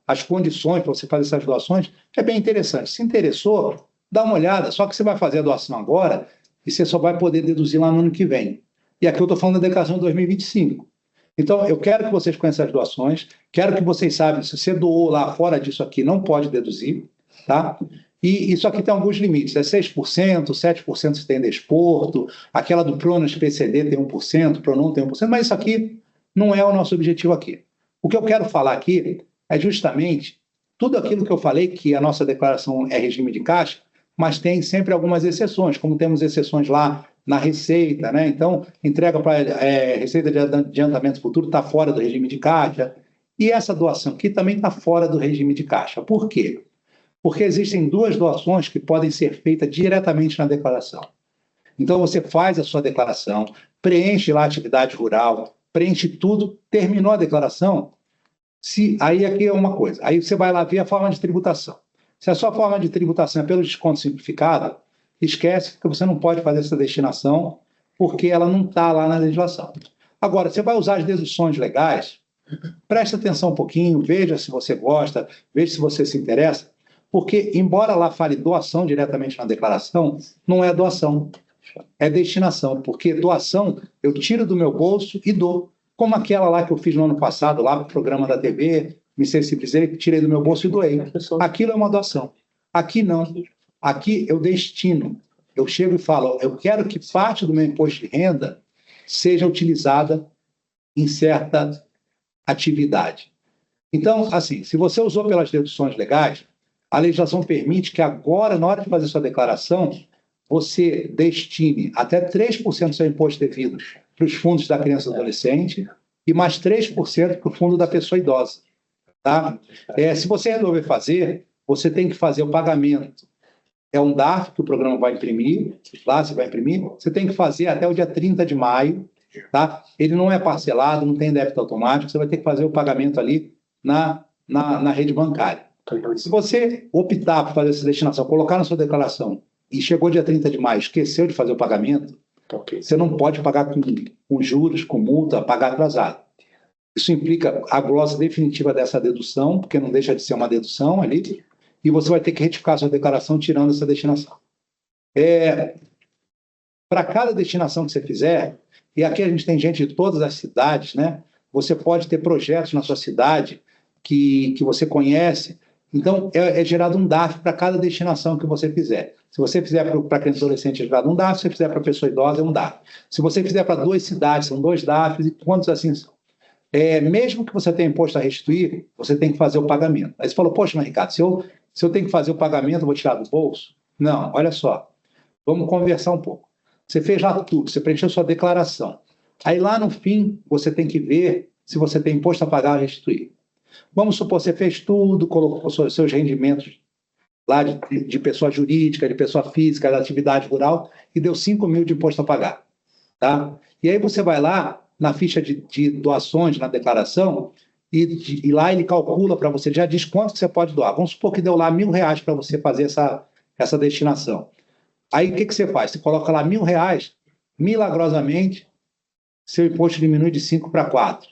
as condições para você fazer essas doações, que é bem interessante. Se interessou, dá uma olhada, só que você vai fazer a doação agora, e você só vai poder deduzir lá no ano que vem. E aqui eu estou falando da declaração de 2025. Então, eu quero que vocês conheçam as doações, quero que vocês saibam, se você doou lá fora disso aqui, não pode deduzir, tá? E isso aqui tem alguns limites, é 6%, 7% se tem desporto, aquela do Pronas PCD tem 1%, Pronon tem 1%, mas isso aqui não é o nosso objetivo aqui. O que eu quero falar aqui é justamente tudo aquilo que eu falei, que a nossa declaração é regime de caixa, mas tem sempre algumas exceções, como temos exceções lá na Receita, né? Então, entrega para Receita de Adiantamento Futuro está fora do regime de caixa, e essa doação aqui também está fora do regime de caixa. Por quê? Porque existem duas doações que podem ser feitas diretamente na declaração. Então, você faz a sua declaração, preenche lá a atividade rural, preenche tudo, terminou a declaração, aí aqui é uma coisa, aí você vai lá ver a forma de tributação. Se a sua forma de tributação é pelo desconto simplificado, esquece que você não pode fazer essa destinação, porque ela não está lá na legislação. Agora, você vai usar as deduções legais, preste atenção um pouquinho, veja se você gosta, veja se você se interessa, porque, embora lá fale doação diretamente na declaração, não é doação, é destinação, porque doação eu tiro do meu bolso e dou, como aquela lá que eu fiz no ano passado, lá para o programa da TV, me sensibilizei, tirei do meu bolso e doei. Aquilo é uma doação. Aqui não. Aqui eu destino. Eu chego e falo, eu quero que parte do meu imposto de renda seja utilizada em certa atividade. Então, assim, se você usou pelas deduções legais, a legislação permite que agora, na hora de fazer sua declaração, você destine até 3% do seu imposto devido para os fundos da criança e do adolescente e mais 3% para o fundo da pessoa idosa. Tá? Se você resolver fazer, você tem que fazer o pagamento. É um DARF que o programa vai imprimir, lá você vai imprimir, você tem que fazer até o dia 30 de maio, tá? Ele não é parcelado, não tem débito automático, você vai ter que fazer o pagamento ali na rede bancária. Se você optar por fazer essa destinação, colocar na sua declaração e chegou dia 30 de maio, esqueceu de fazer o pagamento, você não pode pagar com juros, com multa, pagar atrasado. Isso implica a glosa definitiva dessa dedução, porque não deixa de ser uma dedução ali, e você vai ter que retificar a sua declaração tirando essa destinação. Para cada destinação que você fizer, e aqui a gente tem gente de todas as cidades, né? Você pode ter projetos na sua cidade que você conhece, então é gerado um DARF para cada destinação que você fizer. Se você fizer para criança e adolescente, é gerado um DARF, se você fizer para pessoa idosa, é um DARF. Se você fizer para 2 cidades, são 2 DARFs, e quantos assim são? Mesmo que você tenha imposto a restituir, você tem que fazer o pagamento. Aí você falou, poxa, mas Ricardo, se eu tenho que fazer o pagamento, eu vou tirar do bolso? Não, olha só, vamos conversar um pouco. Você fez lá tudo, você preencheu sua declaração. Aí lá no fim, você tem que ver se você tem imposto a pagar ou a restituir. Vamos supor, você fez tudo, colocou seus rendimentos lá de pessoa jurídica, de pessoa física, da atividade rural, e deu 5 mil de imposto a pagar. Tá? E aí você vai lá, na ficha de doações, na declaração, e lá ele calcula para você, já diz quanto que você pode doar. Vamos supor que deu lá R$1.000 para você fazer essa destinação. Aí o que você faz? Você coloca lá R$1.000, milagrosamente, seu imposto diminui de 5 para 4.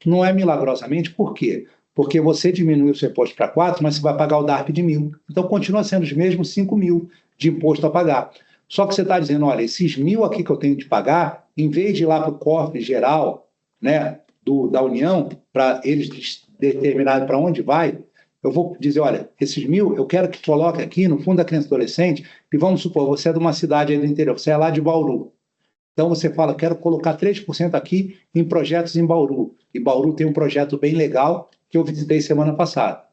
Não é milagrosamente, por quê? Porque você diminui o seu imposto para 4, mas você vai pagar o DARF de 1.000. Então continua sendo os mesmos 5 mil de imposto a pagar. Só que você está dizendo, olha, esses 1.000 aqui que eu tenho de pagar, em vez de ir lá para o cofre geral, né, da União, para eles determinarem para onde vai, eu vou dizer, olha, esses 1.000 eu quero que coloque aqui no fundo da criança e adolescente, e vamos supor, você é de uma cidade aí do interior, você é lá de Bauru. Então você fala, quero colocar 3% aqui em projetos em Bauru. E Bauru tem um projeto bem legal que eu visitei semana passada.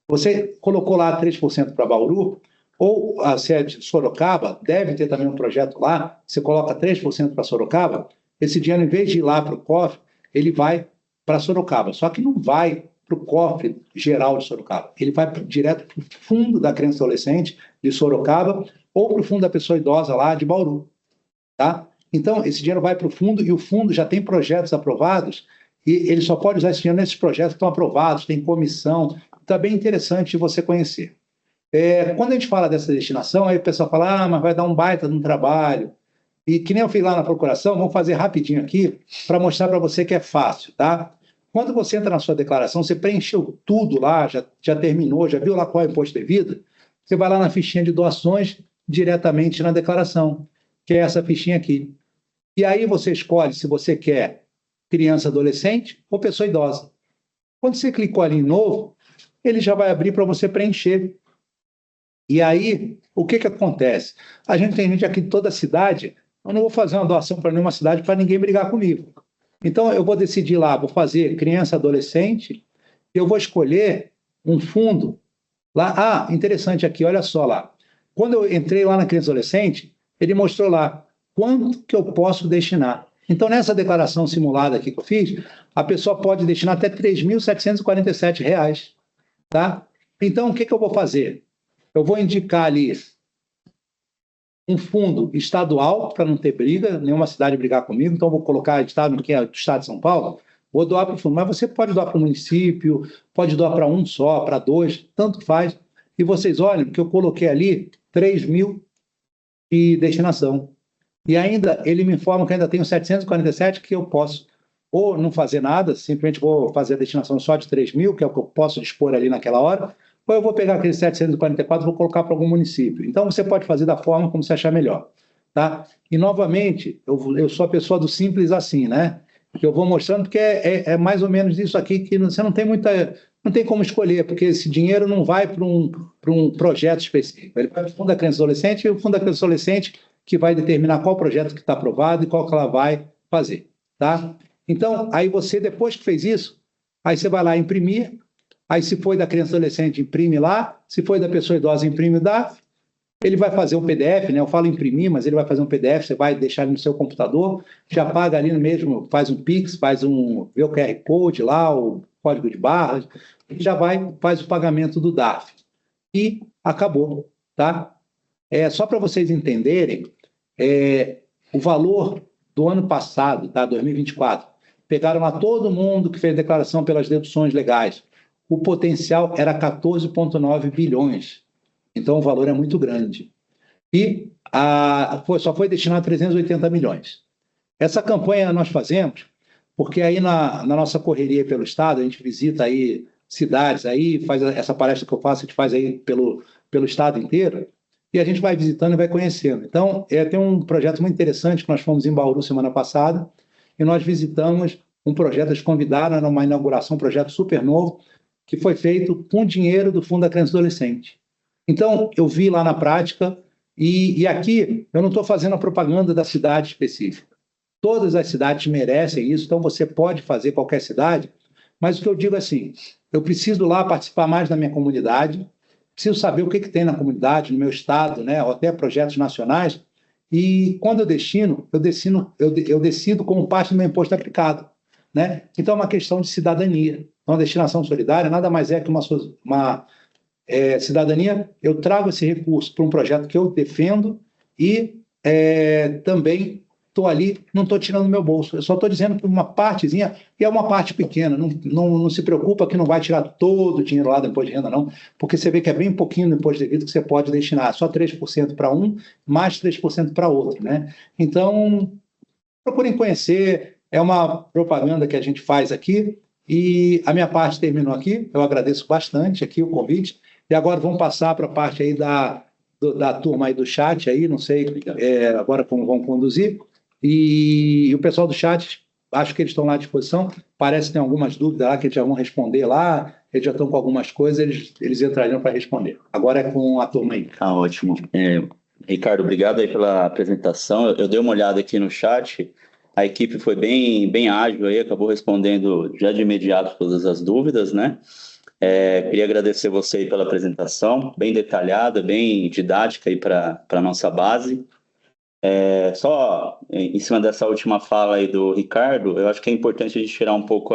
Você colocou lá 3% para Bauru, ou se é de Sorocaba, deve ter também um projeto lá, você coloca 3% para Sorocaba, esse dinheiro, em vez de ir lá para o cofre, ele vai para Sorocaba. Só que não vai para o cofre geral de Sorocaba. Ele vai direto para o fundo da criança e adolescente de Sorocaba ou para o fundo da pessoa idosa lá de Bauru. Tá? Então, esse dinheiro vai para o fundo e o fundo já tem projetos aprovados e ele só pode usar esse dinheiro nesses projetos que estão aprovados, tem comissão. Então, é bem interessante de você conhecer. Quando a gente fala dessa destinação, aí o pessoal fala, mas vai dar um baita de um trabalho. E que nem eu fiz lá na procuração, vamos fazer rapidinho aqui para mostrar para você que é fácil, tá? Quando você entra na sua declaração, você preencheu tudo lá, já terminou, já viu lá qual é o imposto devido, você vai lá na fichinha de doações diretamente na declaração. que é essa fichinha aqui. E aí você escolhe se você quer criança, adolescente ou pessoa idosa. Quando você clicou ali em novo, ele já vai abrir para você preencher. E aí, o que acontece? A gente tem gente aqui de toda a cidade, eu não vou fazer uma doação para nenhuma cidade para ninguém brigar comigo. Então, eu vou decidir lá, vou fazer criança, adolescente, eu vou escolher um fundo lá. Ah, interessante aqui, olha só lá. Quando eu entrei lá na criança e adolescente, ele mostrou lá quanto que eu posso destinar. Então, nessa declaração simulada aqui que eu fiz, a pessoa pode destinar até R$ 3.747, tá? Então, o que eu vou fazer? Eu vou indicar ali um fundo estadual, para não ter briga, nenhuma cidade brigar comigo, então eu vou colocar estado, que é do estado de São Paulo, vou doar para o fundo. Mas você pode doar para o município, pode doar para um só, para dois, tanto faz. E vocês olhem que eu coloquei ali 3 mil de destinação. E ainda, ele me informa que ainda tenho 747 que eu posso ou não fazer nada, simplesmente vou fazer a destinação só de 3 mil, que é o que eu posso dispor ali naquela hora, ou eu vou pegar aqueles 744 e vou colocar para algum município. Então, você pode fazer da forma como você achar melhor. Tá? E, novamente, eu sou a pessoa do simples assim, né? Que eu vou mostrando, porque é mais ou menos isso aqui que você não tem não tem como escolher, porque esse dinheiro não vai para um projeto específico. Ele vai para o Fundo da Criança e Adolescente, e o Fundo da Criança e Adolescente que vai determinar qual projeto que está aprovado e qual que ela vai fazer. Tá? Então, aí você, depois que fez isso, aí você vai lá imprimir, aí se foi da criança e adolescente, imprime lá, se foi da pessoa idosa, imprime o DARF, ele vai fazer um PDF, né? Eu falo imprimir, mas ele vai fazer um PDF, você vai deixar ele no seu computador, já paga ali no mesmo, faz um Pix, vê o QR Code lá, o código de barras, e já faz o pagamento do DARF. E acabou, tá? Só para vocês entenderem, o valor do ano passado, tá? 2024, pegaram lá todo mundo que fez declaração pelas deduções legais. O potencial era 14,9 bilhões. Então, o valor é muito grande. E só foi destinado a 380 milhões. Essa campanha nós fazemos porque aí na nossa correria pelo Estado, a gente visita aí cidades, aí faz essa palestra que eu faço, a gente faz aí pelo Estado inteiro, e a gente vai visitando e vai conhecendo. Então, tem um projeto muito interessante que nós fomos em Bauru semana passada, e nós visitamos um projeto, eles convidaram numa inauguração, um projeto super novo, que foi feito com dinheiro do Fundo da Criança e Adolescente. Então, eu vi lá na prática, e aqui eu não estou fazendo a propaganda da cidade específica. Todas as cidades merecem isso, então você pode fazer qualquer cidade, mas o que eu digo é assim, eu preciso lá participar mais da minha comunidade, preciso saber o que tem na comunidade, no meu estado, né, ou até projetos nacionais, e quando eu decido como parte do meu imposto aplicado. Né? Então, é uma questão de cidadania. Então, a destinação solidária nada mais é que uma cidadania. Eu trago esse recurso para um projeto que eu defendo e também estou ali, não estou tirando do meu bolso, eu só estou dizendo que uma partezinha, e é uma parte pequena, não se preocupa que não vai tirar todo o dinheiro lá do imposto de renda, não, porque você vê que é bem pouquinho do imposto de devido que você pode destinar, só 3% para um, mais 3% para outro. Né? Então, procurem conhecer, é uma propaganda que a gente faz aqui, e a minha parte terminou aqui, eu agradeço bastante aqui o convite, e agora vamos passar para a parte aí da turma aí do chat, aí, não sei agora como vão conduzir, e o pessoal do chat, acho que eles estão lá à disposição, parece que tem algumas dúvidas lá que eles já vão responder lá, eles já estão com algumas coisas, eles entrariam para responder. Agora é com a turma aí. Tá ótimo. Ricardo, obrigado aí pela apresentação, eu dei uma olhada aqui no chat, a equipe foi bem ágil aí, acabou respondendo já de imediato todas as dúvidas, né? Queria agradecer você aí pela apresentação, bem detalhada, bem didática aí para a nossa base. Só em cima dessa última fala aí do Ricardo, eu acho que é importante a gente tirar um pouco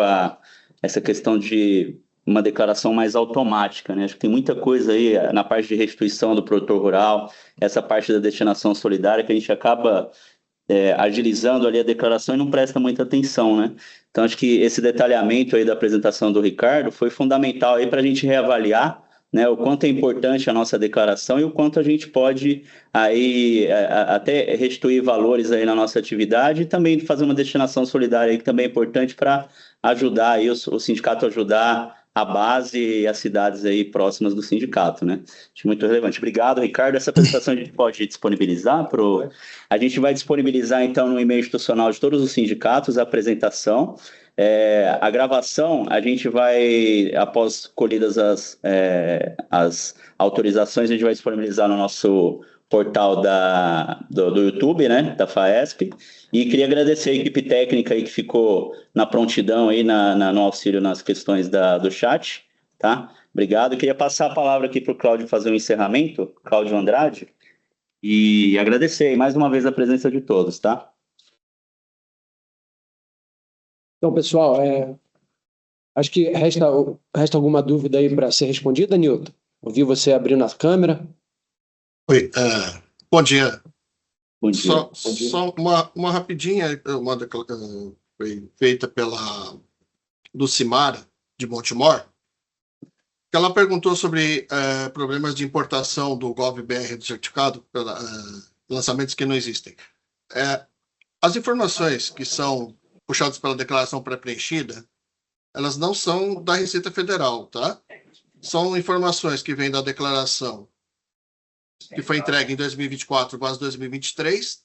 essa questão de uma declaração mais automática, né? Acho que tem muita coisa aí na parte de restituição do produtor rural, essa parte da destinação solidária que a gente acaba agilizando ali a declaração e não presta muita atenção, né? Então, acho que esse detalhamento aí da apresentação do Ricardo foi fundamental aí para a gente reavaliar, né, o quanto é importante a nossa declaração e o quanto a gente pode aí até restituir valores aí na nossa atividade e também fazer uma destinação solidária aí que também é importante para ajudar aí o sindicato ajudar a base e as cidades aí próximas do sindicato, né? Acho muito relevante. Obrigado, Ricardo. Essa apresentação a gente pode disponibilizar A gente vai disponibilizar, então, no e-mail institucional de todos os sindicatos a apresentação. A gravação, a gente vai, após colhidas as autorizações, a gente vai disponibilizar no nosso portal do YouTube, né, da FAESP, e queria agradecer a equipe técnica aí que ficou na prontidão aí no auxílio nas questões do chat, tá? Obrigado. Eu queria passar a palavra aqui para o Cláudio fazer um encerramento, Cláudio Andrade, e agradecer mais uma vez a presença de todos, tá? Então, pessoal, acho que resta alguma dúvida aí para ser respondida, Nilton? Ouvi você abrindo a câmera. Oi, bom dia. Bom dia. Só uma rapidinha, foi feita pela Lucimara, de Montemor, que ela perguntou sobre problemas de importação do GovBR do certificado, lançamentos que não existem. As informações que são puxadas pela declaração pré-preenchida, elas não são da Receita Federal, tá? São informações que vêm da declaração que foi entregue em 2024 / 2023,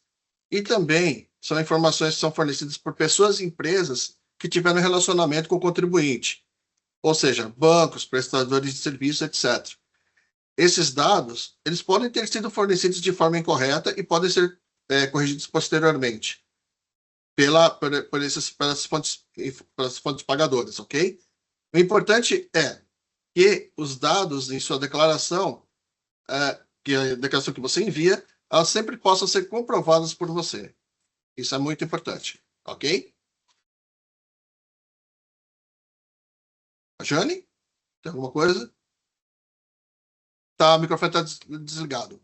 e também são informações que são fornecidas por pessoas e empresas que tiveram relacionamento com o contribuinte, ou seja, bancos, prestadores de serviços, etc. Esses dados, eles podem ter sido fornecidos de forma incorreta e podem ser corrigidos posteriormente pelas fontes pagadoras, ok? O importante é que os dados em sua declaração, que a declaração que você envia, elas sempre possam ser comprovadas por você. Isso é muito importante, ok? Jane, tem alguma coisa? Tá, o microfone está desligado.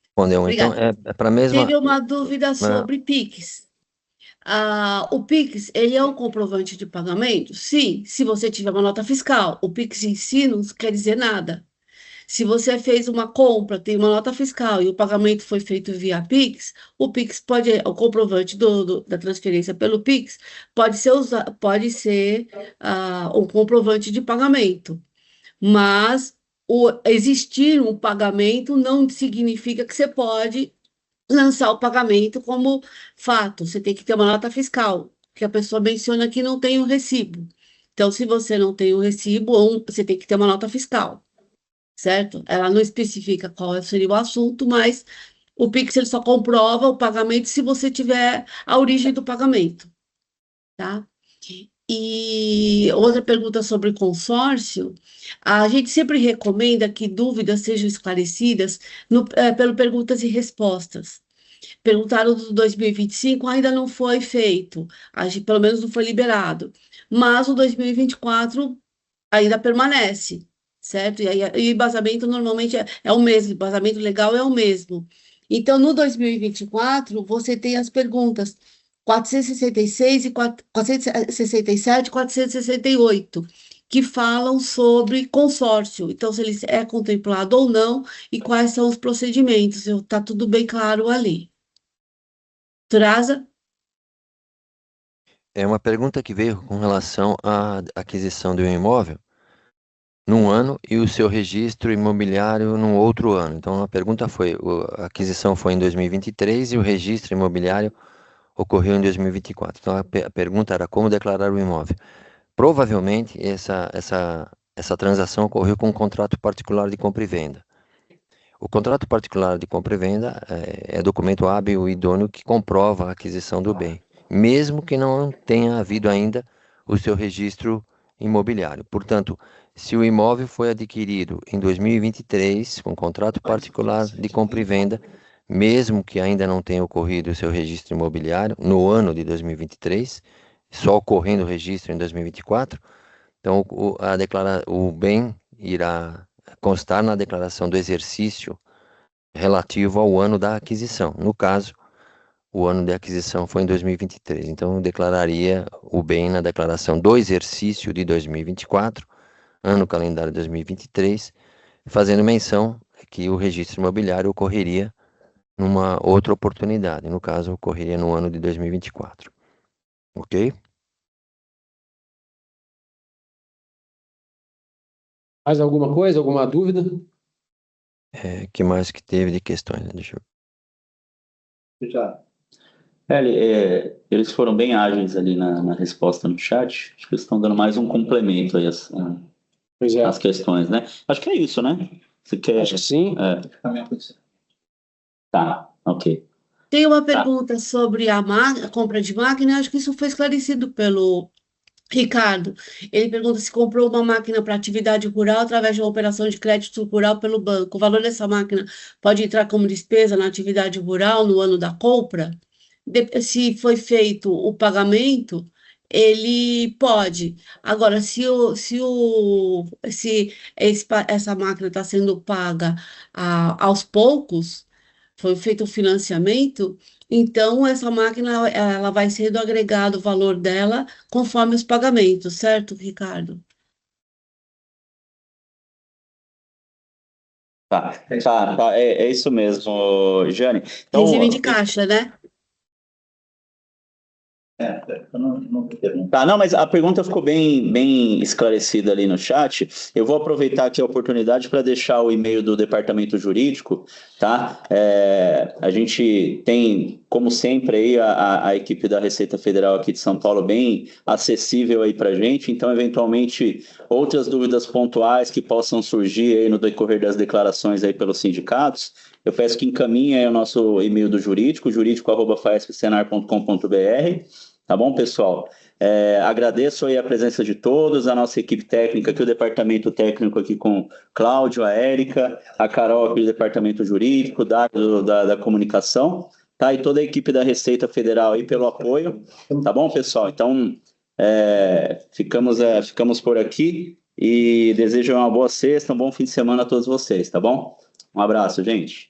Respondeu. Então, é para a mesma... Teve uma dúvida sobre PIX. O PIX, ele é um comprovante de pagamento? Sim, se você tiver uma nota fiscal. O PIX em si não quer dizer nada. Se você fez uma compra, tem uma nota fiscal e o pagamento foi feito via PIX, o comprovante da transferência pelo PIX pode ser um comprovante de pagamento. Mas existir um pagamento não significa que você pode lançar o pagamento como fato. Você tem que ter uma nota fiscal, que a pessoa menciona que não tem um recibo. Então, se você não tem um recibo, você tem que ter uma nota fiscal, certo? Ela não especifica qual seria o assunto, mas o PIX ele só comprova o pagamento se você tiver a origem do pagamento, tá? E outra pergunta sobre consórcio, a gente sempre recomenda que dúvidas sejam esclarecidas pelo perguntas e respostas. Perguntaram do 2025, ainda não foi feito, pelo menos não foi liberado, mas o 2024 ainda permanece, certo? E o embasamento normalmente é o mesmo, o embasamento legal é o mesmo. Então, no 2024, você tem as perguntas 466 467 e 468, que falam sobre consórcio. Então, se ele é contemplado ou não e quais são os procedimentos. Está tudo bem claro ali. Turaza? É uma pergunta que veio com relação à aquisição de um imóvel num ano e o seu registro imobiliário num outro ano. Então, a pergunta foi, a aquisição foi em 2023 e o registro imobiliário ocorreu em 2024. Então, a pergunta era como declarar o imóvel. Provavelmente, essa transação ocorreu com um contrato particular de compra e venda. O contrato particular de compra e venda é documento hábil e idôneo que comprova a aquisição do bem, mesmo que não tenha havido ainda o seu registro imobiliário. Portanto, se o imóvel foi adquirido em 2023, com contrato particular de compra e venda, mesmo que ainda não tenha ocorrido o seu registro imobiliário no ano de 2023, só ocorrendo o registro em 2024, então o bem irá constar na declaração do exercício relativo ao ano da aquisição. No caso, o ano de aquisição foi em 2023, então declararia o bem na declaração do exercício de 2024, ano calendário 2023, fazendo menção que o registro imobiliário ocorreria numa outra oportunidade, no caso, ocorreria no ano de 2024. Ok? Mais alguma coisa, alguma dúvida? Que mais que teve de questões, né? Deixa eu... Já. Eles foram bem ágeis ali na resposta no chat. Acho que eles estão dando mais um complemento aí Pois é, às questões, né? Acho que é isso, né? Você quer... acho que sim. Tá, ok. Tem uma pergunta sobre a compra de máquina, acho que isso foi esclarecido pelo Ricardo. Ele pergunta se comprou uma máquina para atividade rural através de uma operação de crédito rural pelo banco. O valor dessa máquina pode entrar como despesa na atividade rural no ano da compra? Se foi feito o pagamento, ele pode. Agora, essa máquina está sendo paga aos poucos, foi feito o financiamento, então essa máquina ela vai sendo agregado o valor dela conforme os pagamentos, certo, Ricardo? Tá, é isso mesmo, Jane. Então, Regime de caixa, né? Tá, não, mas a pergunta ficou bem esclarecida ali no chat. Eu vou aproveitar aqui a oportunidade para deixar o e-mail do departamento jurídico, tá? A gente tem, como sempre, aí a equipe da Receita Federal aqui de São Paulo bem acessível aí para a gente. Então, eventualmente, outras dúvidas pontuais que possam surgir aí no decorrer das declarações aí pelos sindicatos, eu peço que encaminhe aí o nosso e-mail do jurídico, jurídico@faespsenar.com.br. Tá bom, pessoal? Agradeço aí a presença de todos, a nossa equipe técnica aqui, o departamento técnico aqui com Cláudio, a Érica, a Carol aqui do departamento jurídico, da comunicação, tá? E toda a equipe da Receita Federal aí pelo apoio, tá bom, pessoal? Então, ficamos por aqui e desejo uma boa sexta, um bom fim de semana a todos vocês, tá bom? Um abraço, gente.